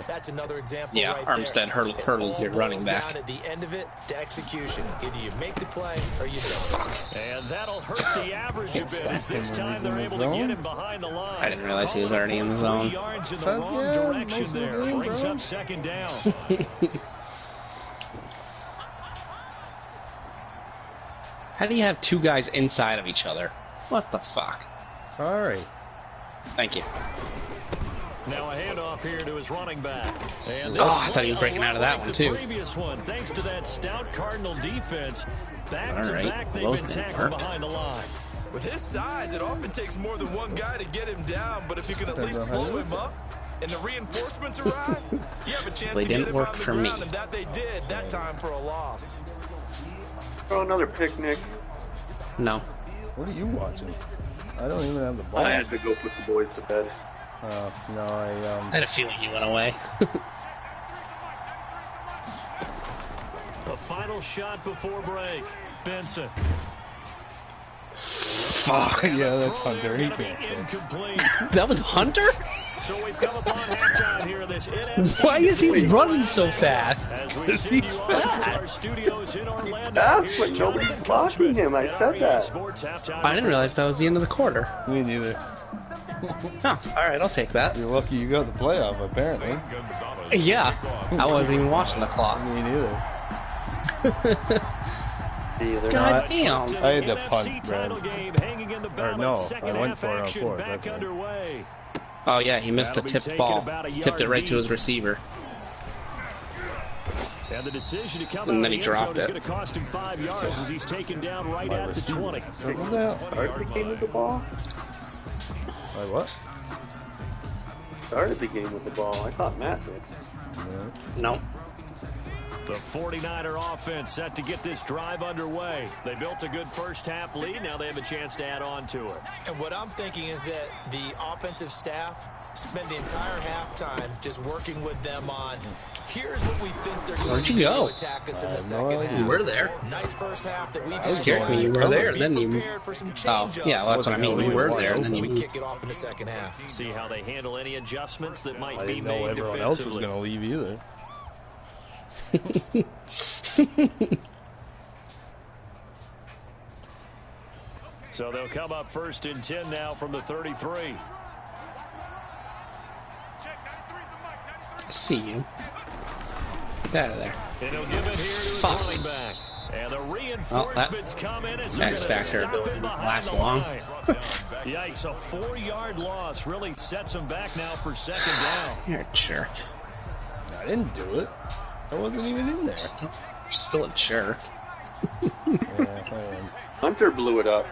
That's another example. Yeah, right Armstead hurdled your running back. Down at the end of it to execution. Either you make the play or you don't. And that'll hurt the average a bit as this time they're able to get him behind the line. I didn't realize he was already in the zone. 3 yards in the wrong direction there. Brings up 2nd down. How do you have 2 guys inside of each other? What the fuck? Sorry. Thank you. Now a handoff here to his running back. And I thought he was breaking out of that one, too. Previous one, thanks to that stout Cardinal defense. Back to back, they've been tackled behind the line. With his size, it often takes more than one guy to get him down, but if you can at least slow him up and the reinforcements arrive, you have a chance to get him on the ground, and that they did that time for a loss. Throw another picnic. No. What are you watching? I don't even have the ball. I had to go put the boys to bed. No, I had a feeling you went away. A final shot before break. Benson. Fuck. Yeah, that's Hunter. He can't. Incomplete. That was Hunter? So we've come upon halftime here in this NFC. Why is he running so fast? As we send you off to our studios in Orlando. That's what nobody's blocking him. I said that. I didn't realize that was the end of the quarter. Me neither. Oh, alright, I'll take that. You're lucky you got the playoff, apparently. Yeah, I wasn't even watching the clock. Me neither. God damn. I had to punt, Brad. Or no, I went for it on 4th. That's right. Oh yeah, he missed a tipped ball. Tipped it right to his receiver. And the decision to come And out then of he the end zone dropped is it. going to cost him 5 yards as he's taken down right at the 20. Started the game with the ball? Like what? Started the game with the ball. I thought Matt did. No. The 49er offense set to get this drive underway. They built a good first half lead. Now they have a chance to add on to it. And what I'm thinking is that the offensive staff spend the entire halftime just working with them on, here's what we think they're going to do to attack us in the second half. You were there. Nice first half that we've Scared me. You were there, and then you. Oh, yeah, well, that's what I mean. You were there, and then you kick it off in the second half. See how they handle any adjustments that might I be didn't know made everyone else was defensively. going to leave either. So they'll come up 1st and 10 now from the 33. I see you. Get out of there. And he'll give it here to his running back. And the reinforcements come in as they're X going to Factor stop him behind lasts the long. line. Yikes, a 4-yard loss really sets him back now for 2nd down. You're a jerk. I didn't do it. I wasn't even in there. Still a jerk. Hunter blew it up.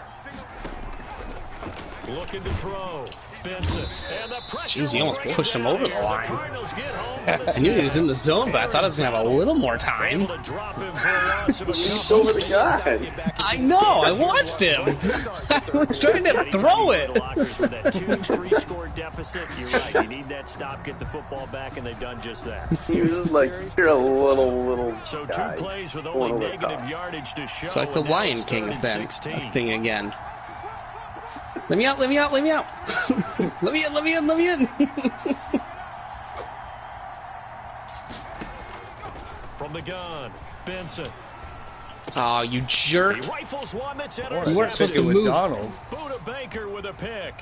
Looking to throw. Benson. And the pressure. Jeez, he almost pushed him over the line. Cardinals get home for the I knew he was sack. in the zone, but I thought I was going to have a little more time. Able to drop him for a loss of a He's couple. over the guy. I know, I watched him. I was trying to throw it. With that 2-3 score deficit, you're right. You need that stop, get the football back, and they've done just that. He was just like, you're a little So guy. 2 plays with Going only over the negative top. yardage to show. It's like the and now Lion it's King 3rd and 16. thing again. Let me out, let me out, let me out. Let me in, let me in, let me in. From the gun, Benson. Oh, you jerk. He rifles one that's You weren't intercepted. supposed to with move. Donald. Buda Baker with a pick.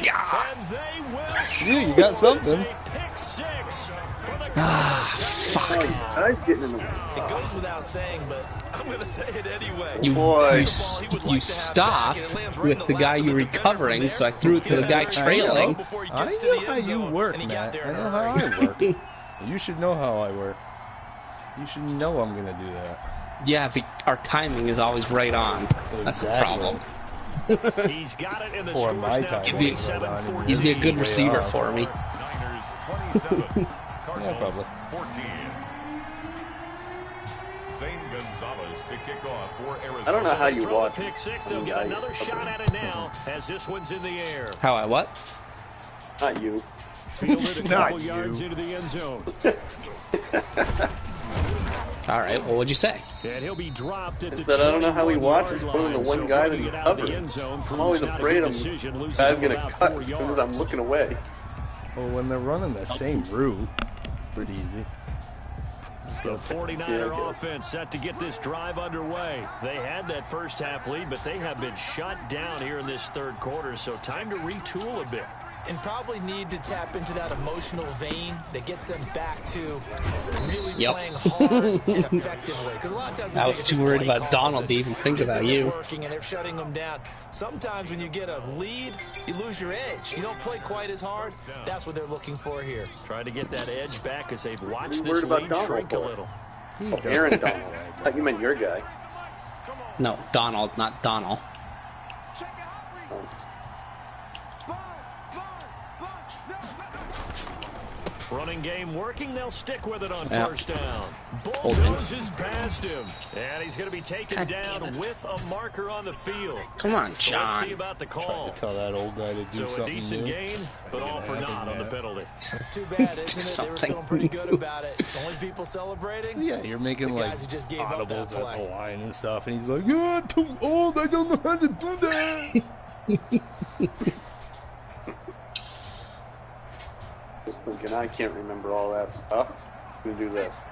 Yeah. And they will score. Yeah, you got something. It's a pick 6 for the Fuck. Guy's getting in the way. It goes without saying, but I'm going to say it anyway. You stopped with the guy you were recovering, so I threw it to the guy trailing. I know how you work, Matt. I know how I work. You should know how I work. You should know I'm going to do that. Yeah, but our timing is always right on. That's the problem. He's got it in the Or scores my now, time. He'd be a good receiver for me. Niners 27, Cardinals probably. 14. Zane Gonzalez to kick off for Arizona. I don't know how you Throw the watch. pick 6. They'll get another shot at it now as this one's in the air. How I what? Not you. Fielded a Not couple you. yards into the end zone. All right, well, what'd you say? And he'll be dropped at the said I don't know how he 21-yard watches line. one of the one So guy that putting he's it out of the covering. end zone I'm proves always not a afraid good I'm decision, loses guy's him gonna about cut 4 as soon as yards. I'm looking away. Well, when they're running the same route, pretty easy. The 49er Yeah, offense set to get this drive underway. They had that first half lead, but they have been shut down here in this 3rd quarter, so time to retool a bit. And probably need to tap into that emotional vein that gets them back to really playing hard and effectively. Because a lot of times I was too worried about Donald to even think about you. Working and they're shutting them down. Sometimes when you get a lead, you lose your edge. You don't play quite as hard. That's what they're looking for here. Trying to get that edge back as they've watched You this worried about lead Donald shrink a for? little. Aaron Donald. I thought you meant your guy. No, Donald, not Donald. Running game working. They'll stick with it on Yeah. 1st down. Hold him. Bulldozes past him. And he's going to be taken God down damn it. with a marker on the field. Come on, So let's see John. about the Trying call. to tell that old guy to do So a something decent new. gain, but all for naught on the penalty. It's too bad, isn't it? They were Something feeling pretty good about it. The only people celebrating? Yeah, you're making The like guys who just gave up that audibles at play. the line and stuff, and he's like, "Yeah, I'm too old. I don't know how to do that." Just thinking, I can't remember all that stuff. I'm gonna do this.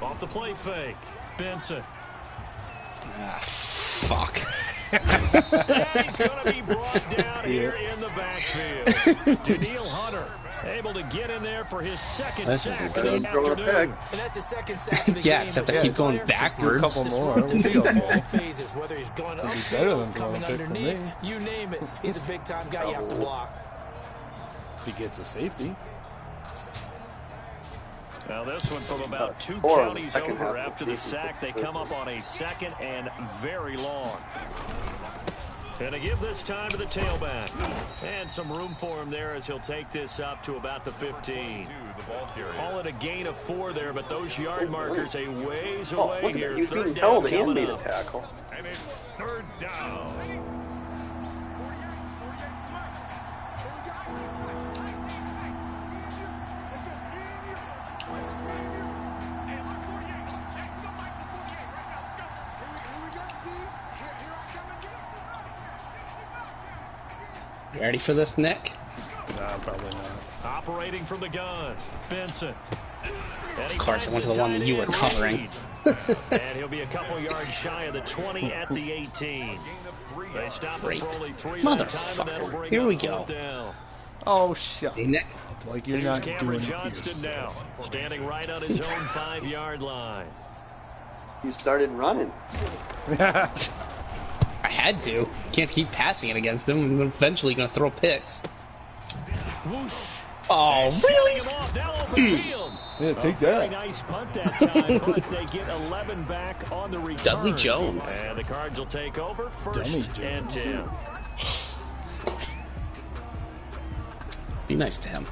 Off the play fake. Benson. Ah, fuck. And he's going to be brought down here in the backfield. Daniil Hunter able to get in there for his second sack of the afternoon. And that's his second sack of the yeah, game. except I keep going backwards. A couple more. Phases, whether he's going up, better than coming underneath, you name it. He's a big-time guy you have to block. He gets a safety. Now this one from about 2 counties over after the sack. They come up on a second and very long. And to give this time to the tailback. And some room for him there as he'll take this up to about the 15. Call it a gain of 4 there, but those yard markers a ways away here. He's being Third held down and coming made a up. tackle. And it's third down. You ready for this, Nick? Nah, probably not. Operating from the gun, Benson. Of course, I went to the one that you were covering. And he'll be a couple yards shy of the 20 at the 18. They stop him for only 3 that time, and that'll bring Here we up go. 4th down. Oh, shit. Hey, Nick. Like you're Here's not Cameron doing Johnston it now, standing right on his own 5-yard line. You started running. I had to. Can't keep passing it against him. I'm eventually going to throw picks. Whoosh. Oh, really? Now open field. Yeah, take Very that. nice punt that time, but they get 11 back on the return. Dudley Jones. And the Cards will take over first and 10. Be nice to him.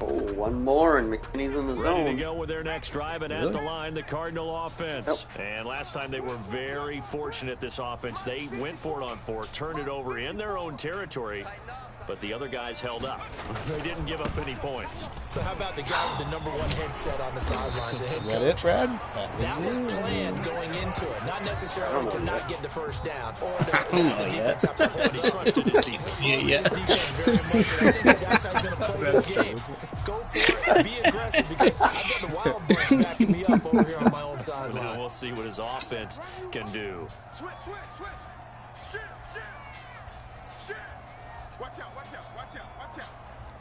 Oh, one more, and McKinney's in the Ready to zone. go with their next drive, and at the line, the Cardinal offense. And last time they were very fortunate, this offense. They went for it on 4, turned it over in their own territory, but the other guys held up. They didn't give up any points. So how about the guy with the #1 headset on the sidelines, the head Is coach? that it, Brad? That was planned going into it, not necessarily to not get the first down or the defense have to hold. He trusted his defense. Yeah. His defense very much, and I think that's how he's going to play this game. Go for it, be aggressive, because I've got the Wild Bunch backing me up over here on my own sideline. We'll see what his offense can do. Switch. Shit. Watch out.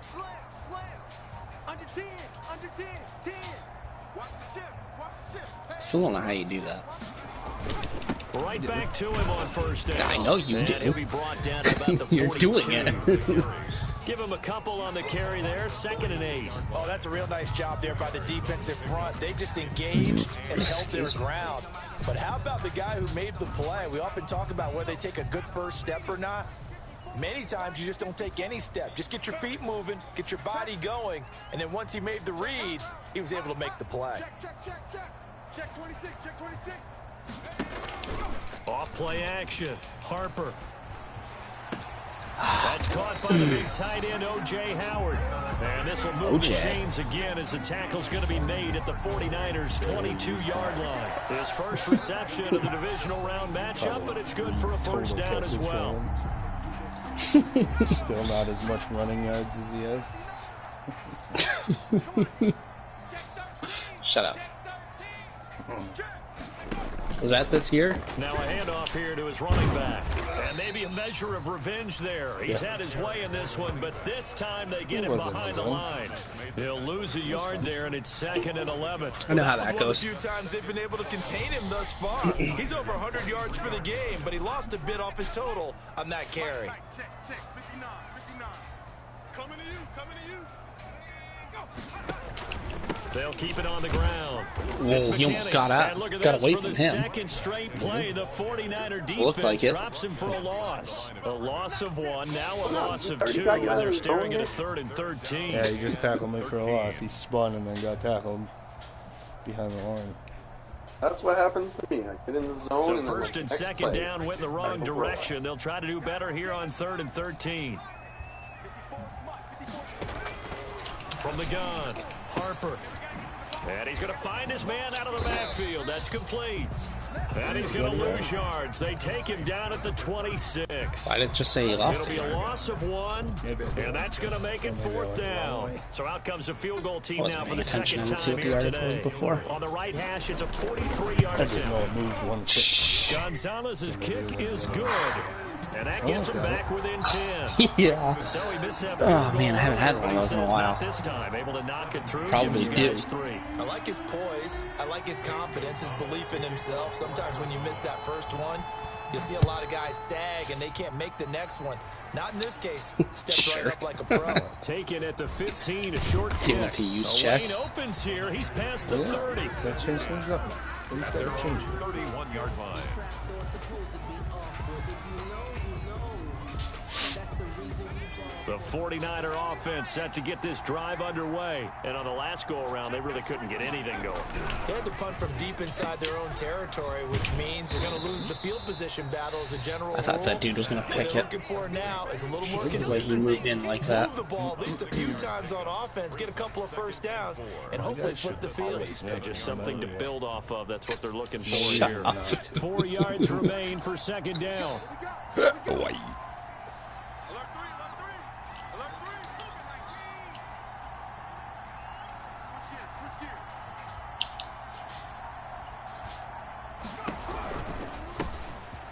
Slam. Under 10. 10. Watch the ship. Still don't know how you do that. Right back to him on first down. I know you and do. He'll be brought down to about the 42. You're doing it. Give him a couple on the carry there, 2nd and 8. Oh, that's a real nice job there by the defensive front. They just engaged and held their ground. But how about the guy who made the play? We often talk about whether they take a good first step or not. Many times you just don't take any step. Just get your feet moving, get your body going, and then once he made the read, he was able to make the play. Check 26. Off play action. Harper. That's caught by the big tight end, O.J. Howard. And this will move the chains again as the tackle's going to be made at the 49ers' 22-yard line. His first reception of the divisional round matchup, but it's good for a first down as well. Still not as much running yards as he has. Shut up. Was that this year? Now a handoff here to his running back. And maybe a measure of revenge there. He's had his way in this one, but this time they get him behind the line. He'll lose a yard there, and it's 2nd and 11. I know how that One of goes. the few times they've been able to contain him thus far. He's over 100 yards for the game, but he lost a bit off his total on that carry. Check. 59. Coming to you. Go. They'll keep it on the ground. Well, he almost got out. Got away from him. Second straight play, the 49er defense Looked like it. drops him for a loss. A loss of 1, now a loss of 2, and they're staring at a 3rd and 13. Yeah, he just tackled me for a loss. He spun and then got tackled behind the line. That's what happens to me. I get in the zone. So and first then and next 2nd play, down went in the wrong direction. They'll try to do better here on 3rd and 13. From the gun, Harper. And he's going to find his man out of the backfield. That's complete. And he's going to lose yards. They take him down at the 26. Why did it just say he lost? It'll be a loss of 1, and that's going to make it 4th down. So out comes a field goal team now for the second time here today. On the right hash, it's a 43-yard attempt. Gonzalez's kick is good. And that gets him back within 10. Yeah. So he missed that oh man, I haven't had one of those in a while. This time, able to knock it through. Probably do. 3. I like his poise. I like his confidence, his belief in himself. Sometimes when you miss that first one, you'll see a lot of guys sag and they can't make the next one. Not in this case. Steps right up like a pro. Taken at the 15, a short kick. Give him to use check. Lane opens here. He's past the 30. Gotta change things up. He's gotta change it. 31-yard line. The 49er offense set to get this drive underway. And on the last go-around, they really couldn't get anything going. They had to punt from deep inside their own territory, which means you're going to lose the field position battle as a general rule. I thought that dude was going to pick it. Looking for now is a little more The way he consistency. moved in like that. Move the ball at least a few times on offense, get a couple of first downs, and hopefully flip the field. Yeah, just something to build off of. That's what they're looking for here. 4 yards remain for second down. Hawaii.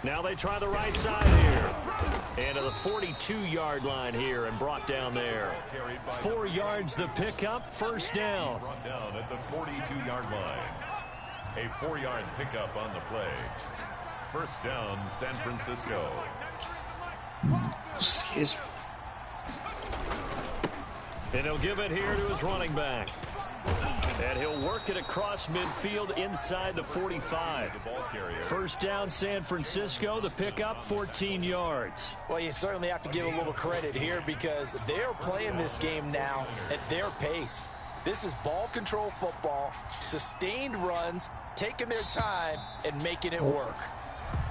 Now they try the right side here. And to the 42-yard line here and brought down there. 4 yards the pickup, first down. Brought down at the 42-yard line. A 4-yard pickup on the play. First down, San Francisco. Excuse me. And he'll give it here to his running back. And he'll work it across midfield inside the 45. First down, San Francisco. The pickup, 14 yards. Well, you certainly have to give a little credit here because they're playing this game now at their pace. This is ball control football, sustained runs, taking their time, and making it work.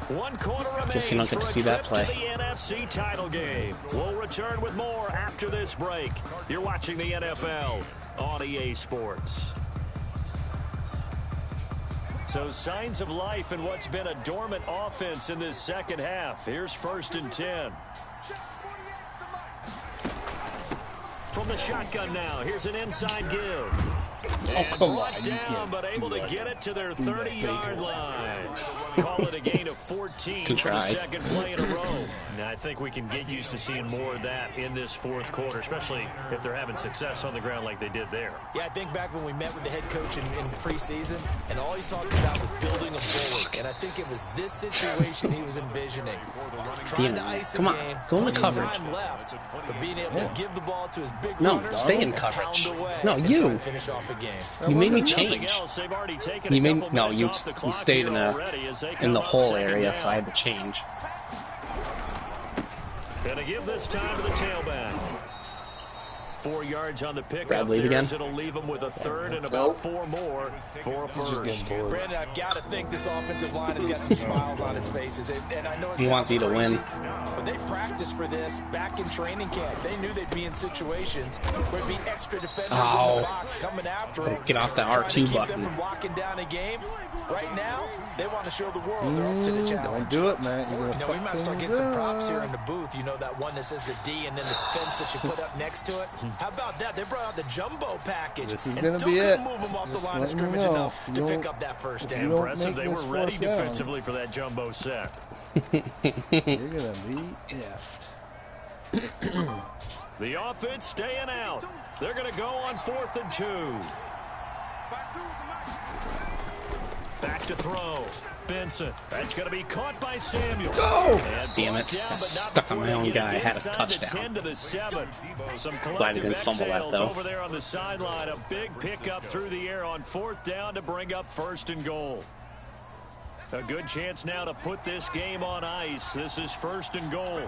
1 quarter remains. Guess you don't get to see that play. The NFC title game. We'll return with more after this break. You're watching the NFL on EA Sports. So signs of life in what's been a dormant offense in this second half. Here's 1st and 10. From the shotgun now, here's an inside give. And brought down, but able to get it to their 30-yard line. Call it a gain of 14 for the second play in a row. Now, I think we can get used to seeing more of that in this 4th quarter, especially if they're having success on the ground like they did there. Yeah, I think back when we met with the head coach in preseason, and all he talked about was building a bully. And I think it was this situation he was envisioning. Trying to ice a game, go into coverage. time left, but being able to give the ball to his big No, runner, stay in coverage. pound away, No, and you. try and finish off a game. You made me change. You made no. You stayed in the hole area, so I had to change. Gonna give this time to the tailback. 4 yards on the pickup. Bradley again. It'll leave him with a 3rd and about 4 more for a first. Brandon, I've got to think this offensive line has got some smiles on its faces, and I know it You want me to win? But they practiced for this back in training camp. They knew they'd be in situations where it'd be extra defenders in the box coming after them. Get off the R2 button. Them from locking down a game. Right now, they want to show the world they're up to the challenge. Don't do it, man. We might start getting some props here in the booth. You know that one that says the D and then the fence that you put up next to it? How about that? They brought out the jumbo package. This is and going to still be couldn't it. move them off Just the line of scrimmage enough to pick up that first down. Impressive. They were ready defensively for that jumbo set. You're going to be, The offense staying out. They're going to go on 4th and 2. Back to throw. Benson. That's going to be caught by Samuel. Go! Damn it. I stuck on my own guy. I had a touchdown. Some Glad he didn't fumble that, though. over there on the sideline. A big pickup through the air on 4th down to bring up 1st and goal. A good chance now to put this game on ice. This is 1st and goal.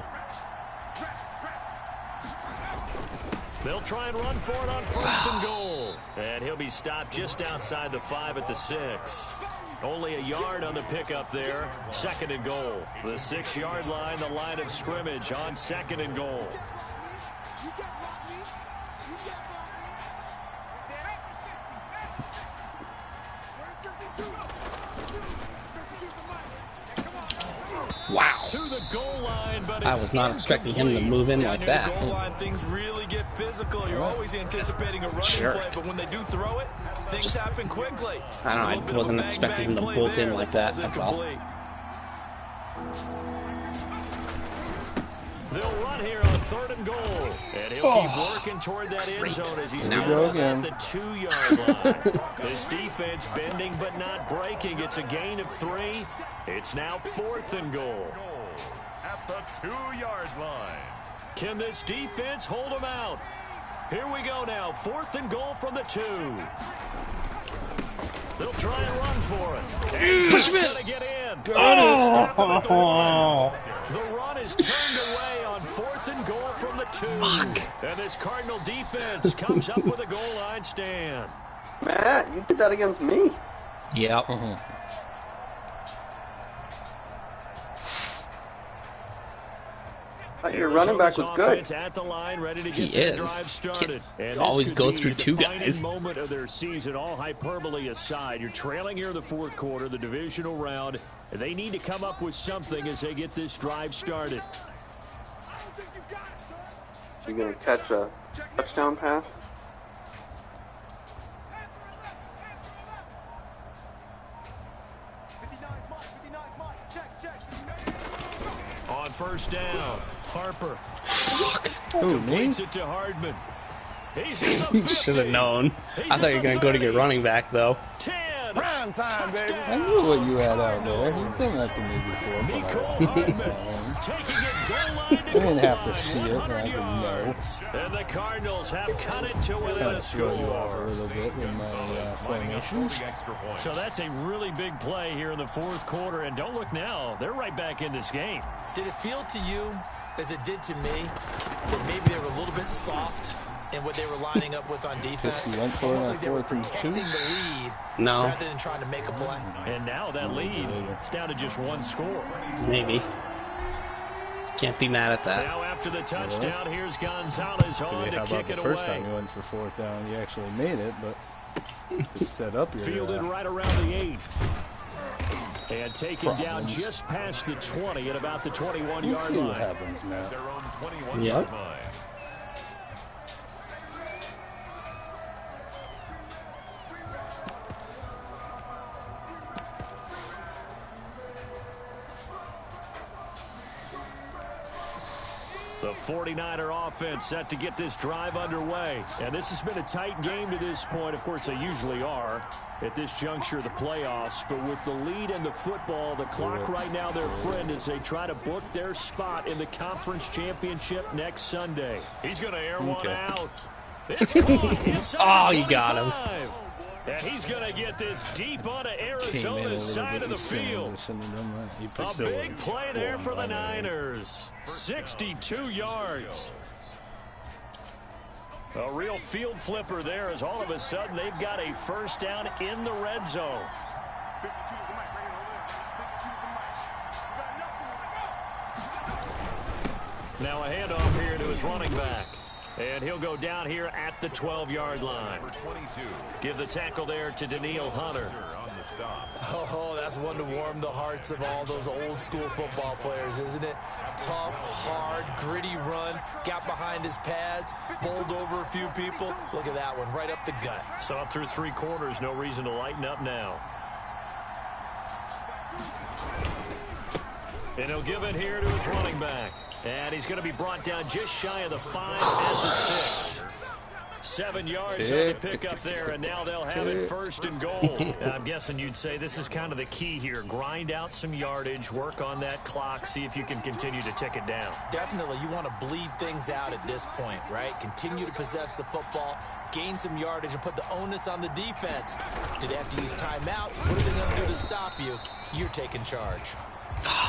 They'll try and run for it on 1st and goal. And he'll be stopped just outside the 5 at the 6. Only a yard on the pickup there. 2nd and goal. The 6-yard line, the line of scrimmage on 2nd and goal. goal line, but I was not expecting him to move in like that. Goal line, things really get physical. You're always anticipating a running play, but when they do throw it, things happen quickly. I don't know. I wasn't expecting him to bolt in like that. That's all. They'll run here on 3rd and goal. And he'll keep working toward that end zone as he's Now at the 2-yard line. This defense bending but not breaking. It's a gain of 3. It's now 4th and goal. At the 2-yard line. Can this defense hold them out? Here we go now. 4th and goal from the 2. They'll try and run for it. Push him in. Get in. The run is turned away on 4th and goal from the 2. And this Cardinal defense comes up with a goal line stand. Matt, you did that against me. Yep. Your running back was good. At the line, ready to get He their is. drive started. And Always this go could through be 2 the defining guys. moment of their season, all hyperbole aside. You're trailing here in the 4th quarter, the divisional round. They need to come up with something as they get this drive started. You're going to catch a touchdown pass? On 1st down, Harper. Who, me? Completes it to Hardman. He's in the 50. Should have known. I thought you were going to go to your running back, though. 10. Prime time, baby. I knew what you had out there. You've done that to me before. Nicole Hardman taking it goal line to I didn't have to see it. I didn't know. And the Cardinals have cut it to within Kind a of throw you off a score. little bit in my formations. So that's a really big play here in the 4th quarter. And don't look now. They're right back in this game. Did it feel to you, as it did to me, that maybe they were a little bit soft in what they were lining up with on defense? Guess you went for it Almost on like they were 4th and 2? protecting the lead No. rather than trying to make a play. And now that lead, it's down to just 1 score. Maybe. Can't be mad at that. Now after the touchdown, here's Gonzalez on Maybe to how kick about the it first away. time you went for 4th down? You actually made it, but to set up your Fielded right around the 8. And taken down Problems. just past the 20 at about the 21-yard We'll see what line. happens, Matt. Their own 21-yard Yep. line. The 49er offense set to get this drive underway. And this has been a tight game to this point. Of course, they usually are at this juncture of the playoffs. But with the lead in the football, the clock right now their friend as they try to book their spot in the conference championship next Sunday. He's going to air one out. It's caught inside Oh, you got him. 25. And he's going to get this deep onto Came in a Arizona's little side bit of the insane. field. They shouldn't have done that. You A still big would've play there won for the by that. Niners. 62 yards. A real field flipper there as all of a sudden they've got a 1st down in the red zone. Now a handoff here to his running back. And he'll go down here at the 12-yard line. Give the tackle there to Daniil Hunter. Oh, that's one to warm the hearts of all those old school football players, isn't it? Tough, hard, gritty run, got behind his pads, bowled over a few people. Look at that one, right up the gut. So up through 3 quarters, no reason to lighten up now. And he'll give it here to his running back. And he's going to be brought down just shy of the 5 at the 6. 7 yards on the pickup there, and now they'll have it 1st and goal. And I'm guessing you'd say this is kind of the key here. Grind out some yardage, work on that clock, see if you can continue to tick it down. Definitely, you want to bleed things out at this point, right? Continue to possess the football, gain some yardage, and put the onus on the defense. Do they have to use timeouts? What are they going to do to stop you? You're taking charge.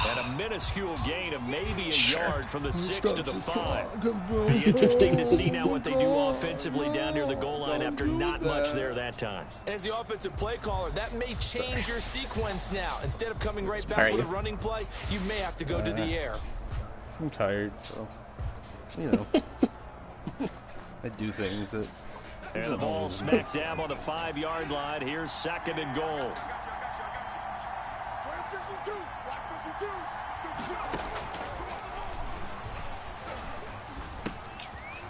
And a minuscule gain of maybe a yard from the 6 to the 5. Be interesting to see now what they do offensively down near the goal line after not much there that time. As the offensive play caller, that may change your sequence now. Instead of coming right back with a running play, you may have to go to the air. I'm tired, so, you know, I do things that... And the ball smack dab on the 5-yard line. Here's 2nd and goal.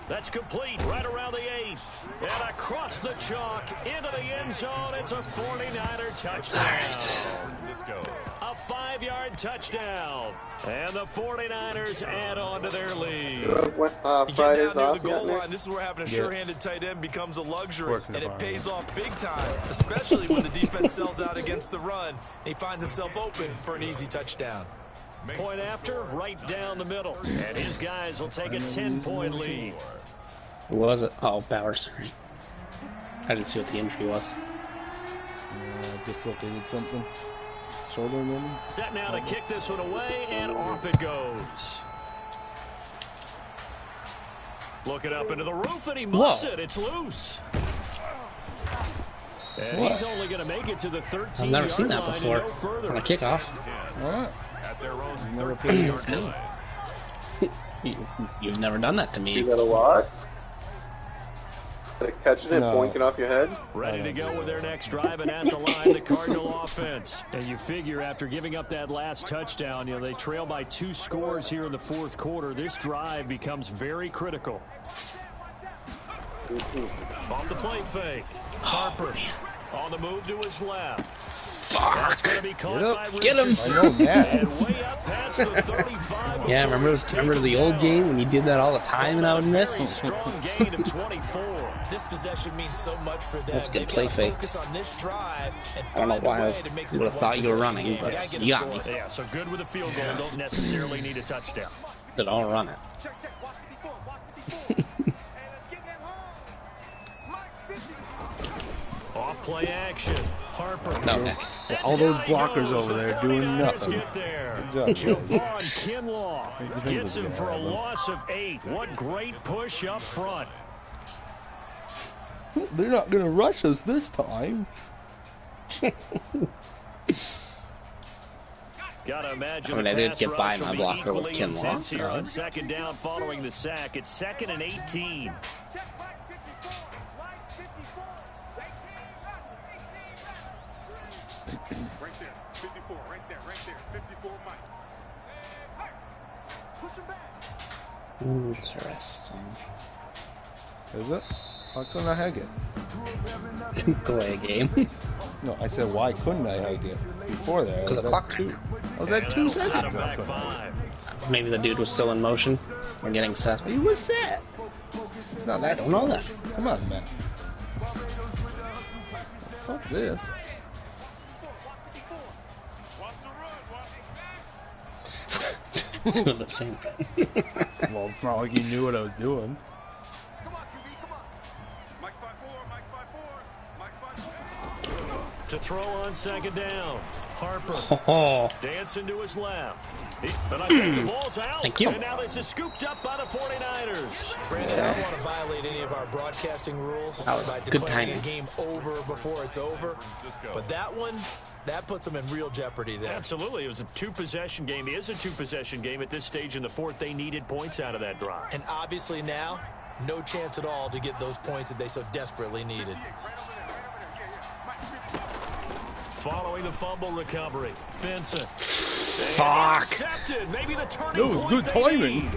That's complete right around the 8. And across the chalk into the end zone. It's a 49er touchdown. A 5-yard touchdown. And the 49ers add on to their lead. Friday's off the goal line. This is where having a sure-handed tight end becomes a luxury, and it pays off big time, especially when the defense sells out against the run. He finds himself open for an easy touchdown. Point after, right down the middle. And his guys will take a 10-point lead. Who was it? Oh, Bowers. I didn't see what the injury was. Dislocated something. Shoulder maybe? Set now to kick this one away, and off it goes. Looking up into the roof, and he muffs it. It's loose. And he's only going to make it to the 13-yard line. I've never seen that before on a kickoff. What? Never played against You've never done that to me. You got a lot? Catching it, boinking off your head? Ready to go with their next drive, and at the line, the Cardinal offense. And you figure after giving up that last touchdown, they trail by 2 scores here in the fourth quarter. This drive becomes very critical. Off the play fake. Harper on the move to his left. That's going to be caught by Get him! I know that. And way up past the 35. Yeah, remember the old game when you did that all the time and I would miss? Strong gain of 24. This possession means so much for them. That's good play fake. On this drive and I don't know why I would have thought you were running, but you got me. Yeah, so good with a field goal. Don't necessarily need a touchdown. So don't run it. Off play action. Harper. No, Nick. Yeah, all those blockers over there doing nothing. Get there. Good job, Javon Kinlaw gets him for a loss of 8. What great push up front. They're not going to rush us this time. Gotta imagine. I mean, I did get by my blocker with Kinlaw. Here on second down following the sack. It's 2nd and 18. Right there, 54, right there, 54, Mike. Push him back. Interesting. Is it? Why couldn't I hug it? Go away, game. No, I said why couldn't I hug it? Before that, Because the clock. I was at 2 seconds. Back 5. Maybe the dude was still in motion. We're getting set. He was set. It's not that. I don't know that. Come on, man. Fuck this. Doing the same thing. Well, it's not like he knew what I was doing. Come on, QB, come on. Mike 5-4, Mike 5-4. To throw on second down. Harper Oh, dancing to his left. But I think the ball's out. Thank you. And now this is scooped up by the 49ers. Brandon, I don't want to violate any of our broadcasting rules That was by good declaring timing. a game over before it's over. But that one, that puts them in real jeopardy there. Absolutely. It was a 2-possession game. It is a 2-possession game at this stage in the fourth. They needed points out of that drive. And obviously now, no chance at all to get those points that they so desperately needed. Following the fumble recovery, Vincent. fuck. Intercepted. Maybe the turning That was point good they timing. need.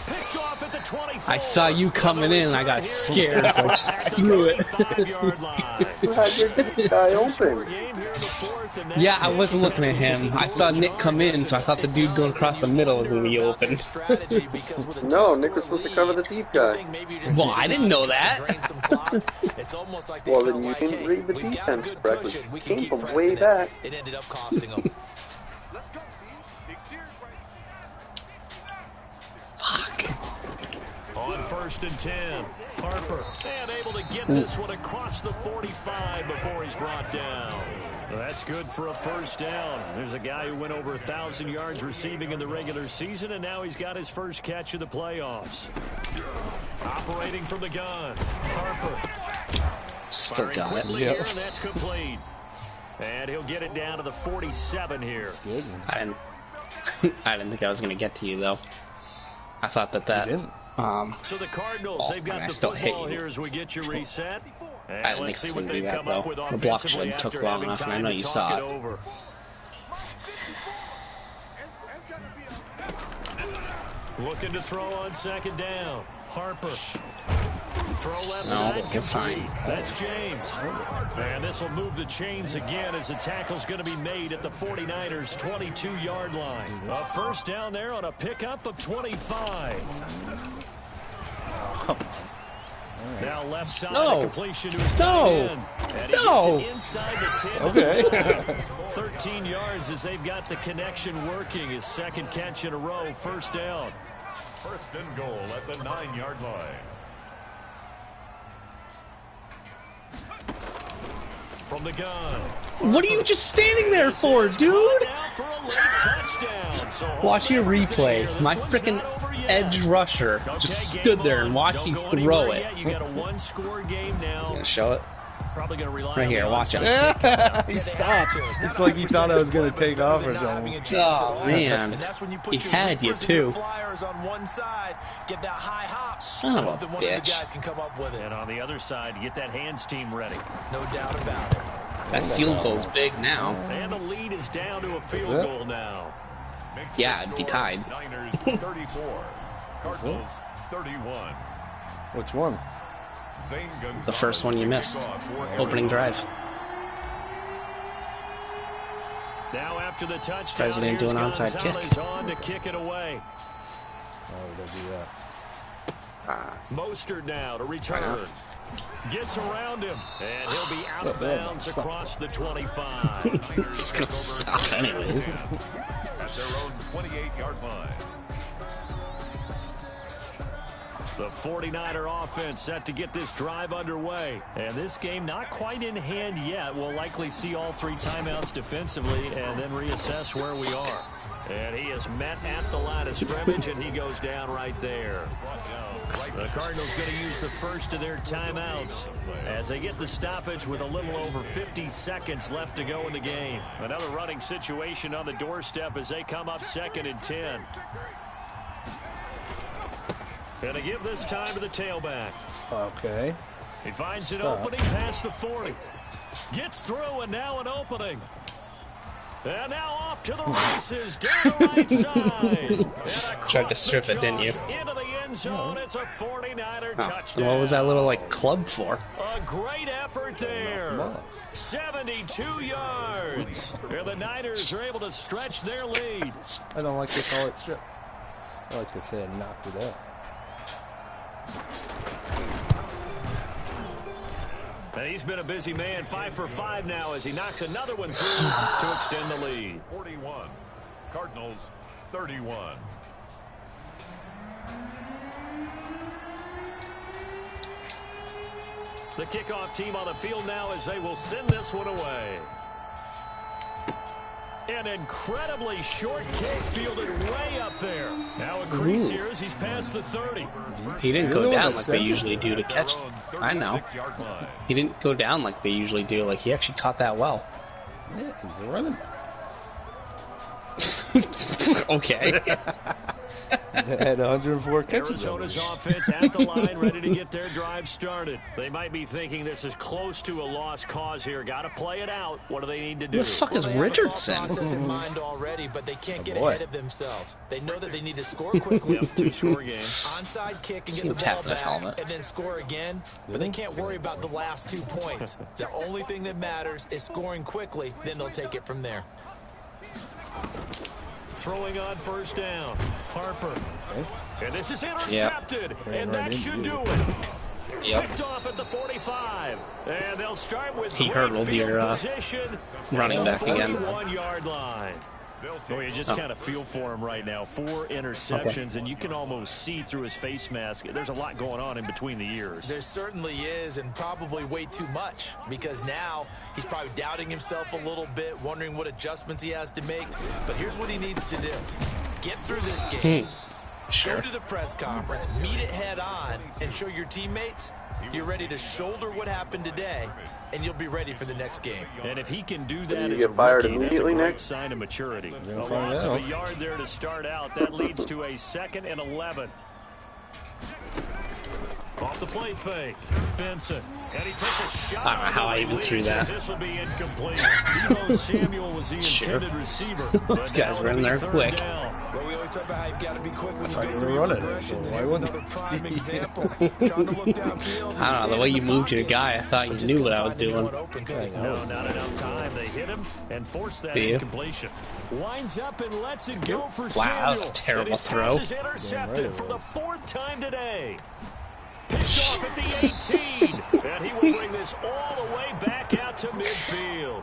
Picked off at the 24. I saw you coming in and I got scared, so I just threw it. 5-yard line. You had your guy open. Game here in the fourth, and Yeah, I wasn't looking at him. I saw Nick come in, so I thought the dude going across the middle was going to be open. No, Nick was supposed to cover the deep guy. Well, I didn't know that. Well, then you didn't read the defense correctly. Came from way back. It ended up costing them. Let's go, B. Big series right Fuck. On 1st and 10, Harper, and able to get this one across the 45 before he's brought down. Well, that's good for a first down. There's a guy who went over 1,000 yards receiving in the regular season, and now he's got his first catch of the playoffs. Operating from the gun, Harper. Still Firing got it. quickly here, and that's complete. And he'll get it down to the 47 here. Good. I didn't think I was going to get to you, though. I thought that You didn't. So the Cardinals, they've got I the still hit football you. here as we get you reset. And I didn't let's see think it was what gonna do they've that, come up though. with The block offensively shed took after long having enough, and I time know to you talk saw it it. over. Looking to throw on second down. Harper. Throw left No, side you're complete. fine. That's James. And this will move the chains again as the tackle's going to be made at the 49ers' 22-yard line. A first down there on a pickup of 25. Now left side, No. a completion to his No. tight end. And he No. gets it inside the 10. Okay. 13 yards as they've got the connection working. His second catch in a row, first down. First and goal at the 9-yard line. From the gun. What are you just standing there for, dude? Watch your replay. My frickin' edge rusher just stood there and watched you throw it. You got a one-score game now. He's gonna show it. Probably gonna rely Right here, watch him. He stopped. It's like he thought I was going to take off or something. Oh, man. He had you, too. Son of a bitch. And on the other side, get that hands team ready. No doubt about it. That field goal's big now. And the lead is down to a field goal now. Yeah, it'd be tied. Niners 34, Cardinals 31. Which one? The first one you missed. Opening drive. Now after the touchdown, Surprised he didn't do an onside kick. Gonzalez on to kick it away. Why would I do that? Mostert now to return. Gets around him, and he'll be out of bounds across the 25. It's gonna stop anyways. At their own 28-yard line. The 49er offense set to get this drive underway. And this game not quite in hand yet. We'll likely see all three timeouts defensively and then reassess where we are. And he is met at the line of scrimmage, and he goes down right there. The Cardinals going to use the first of their timeouts as they get the stoppage with a little over 50 seconds left to go in the game. Another running situation on the doorstep as they come up second and 10. And to give this time to the tailback. Okay. He finds an opening past the 40. Gets through, and now an opening. And now off to the races down the right side. Tried to strip it, didn't you? Into the end zone. It's a 49er touchdown. What was that little, like, club for? A great effort there. 72 yards. And the Niners are able to stretch their lead. I don't like to call it strip. I like to say I knocked it out. And he's been a busy man, 5 for 5 now as he knocks another one through to extend the lead. 41, Cardinals 31. The kickoff team on the field now as they will send this one away. An incredibly short kick fielded way up there. Now a crease here as he's past the 30. He didn't go down like they usually do to catch. I know. He didn't go down like they usually do. Like, he actually caught that well. Yeah, he's running. Okay. Had 104 catches. Arizona's offense at the line, ready to get their drive started. They might be thinking this is close to a lost cause here. Got to play it out. What do they need to do? Who the fuck is Richardson? Process in mind already, but they can't get ahead of themselves. They know that they need to score quickly. Two-score game. Onside kick and See get him the ball tapping his back, helmet. and then score again. But they can't worry about the last 2 points. The only thing that matters is scoring quickly. Then they'll take it from there. Throwing on first down. Harper. And this is intercepted. And that should do it. Picked off at the 45. And they'll start with He hurdled your running back again. 1-yard line. Oh, you just kind of feel for him right now. 4 interceptions, and you can almost see through his face mask. There's a lot going on in between the ears. There certainly is, and probably way too much, because now he's probably doubting himself a little bit, wondering what adjustments he has to make. But here's what he needs to do. Get through this game. Go to the press conference, meet it head on, and show your teammates you're ready to shoulder what happened today, and you'll be ready for the next game. And if he can do that you as a get fired rookie, that's a immediately great next? sign of maturity. A loss of a yard there to start out. That leads to a 2nd and 11. On off the play fake. Benson. And he takes a shot. I don't know how I even threw that. This will be incomplete. Deebo Samuel was the intended receiver. These guys running there quick. Well, we always talk about how you've got to be quick when you go you through were your running it, progressions, so and why here's wouldn't another prime example. Trying to look downfield. I don't know, the way you moved your guy, I thought you knew what I was doing. No, not enough time. They hit him and forced that incompletion. Winds up and lets it go for Samuel. Wow, that was a terrible throw. Is intercepted for the 4th time today. Picked off at the 18, and he will bring this all the way back out to midfield.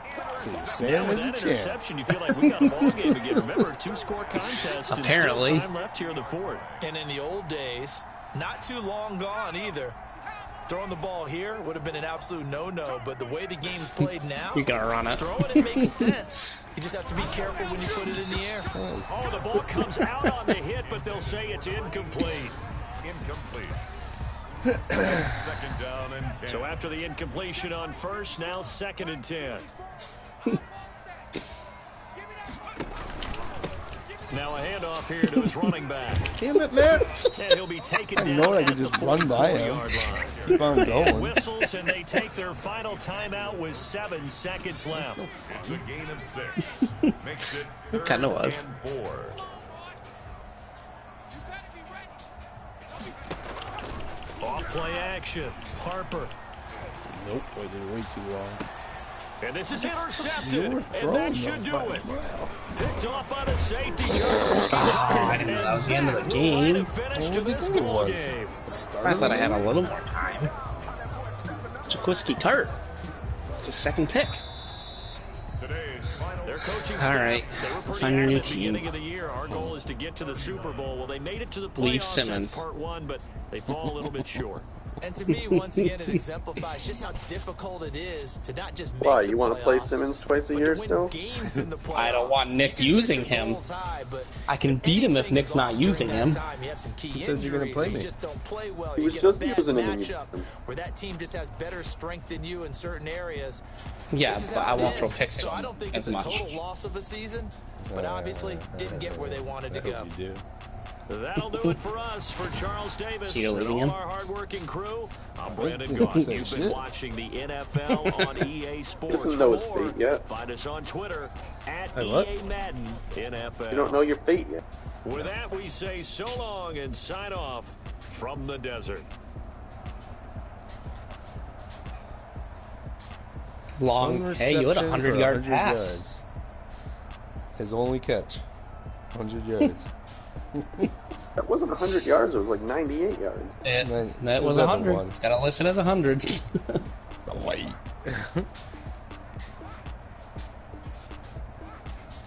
Sam With is a that champ. interception, you feel like we got a ball game again. Remember, 2-score contest. Apparently. And still time left here in the 4th. And in the old days, not too long gone either. Throwing the ball here would have been an absolute no-no, but the way the game's played now, You're gonna run it. throwing it makes sense. You just have to be careful when you put it in the air. Oh, the ball comes out on the hit, but they'll say it's incomplete. Incomplete. Second down and 10. So after the incompletion on first, now 2nd and 10. Now a handoff here to his running back. Damn it, man. And he'll be taken I down know I at could the just run by him. 44-yard line. Keep on And going. whistles, and they take their final timeout with 7 seconds left. It's a gain of 6. Makes it It kinda 3rd was. and 4. Off play action. Harper. Nope, waited way too long. And this is You intercepted. were And throwing that should do them, it. wow. Picked off by the safety. I didn't know that was the end of the game. Finish to What do you this think it ball was? game. I thought I had a little more time. Jaquiski Tart. It's a 2nd pick. Today's final. Their coaching All staff, right, they were pretty find your new adamant at the team. beginning of the year. Our goal is to get to the Super Bowl. Well, they made it to the playoffs. Leave That's Simmons. part 1, but they fall a little bit short. And to me, once again, it exemplifies just how difficult it is to not just make Why, the you want to play playoffs, Simmons twice a but year to win still? games in the I don't want playoffs. Nick You can set using your him. goals high, but I can beat him if Nick's not using during him. that time, you have some key Who says you're gonna injuries play and you me? just don't play well. He You was get just a bad using him in the matchup where that team just has better strength than you in certain areas. Yeah, This is but how I it won't throw ends. picks So at I him don't think as it's a much. total loss of a season, but obviously didn't get where they wanted to go. You do. That'll do it for us. For Charles Davis See you and leaving all him? our hardworking crew, I'm Brandon didn't Gaughan. say You've been shit. watching the NFL on EA Sports. Doesn't know his For more, fate yet. Find us on Twitter at Hey, what? EA Madden NFL. You don't know your fate yet. With that, we say so long and sign off from the desert. Long. One Hey, you had a reception for 100-yard 100 pass. yards. His only catch. 100 yards. That wasn't 100 yards. It was like 98 yards. That was at the 100. one. It's got to listen as 100. The white.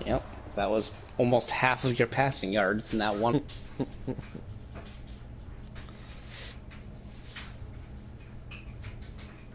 Yep, that was almost half of your passing yards in that one.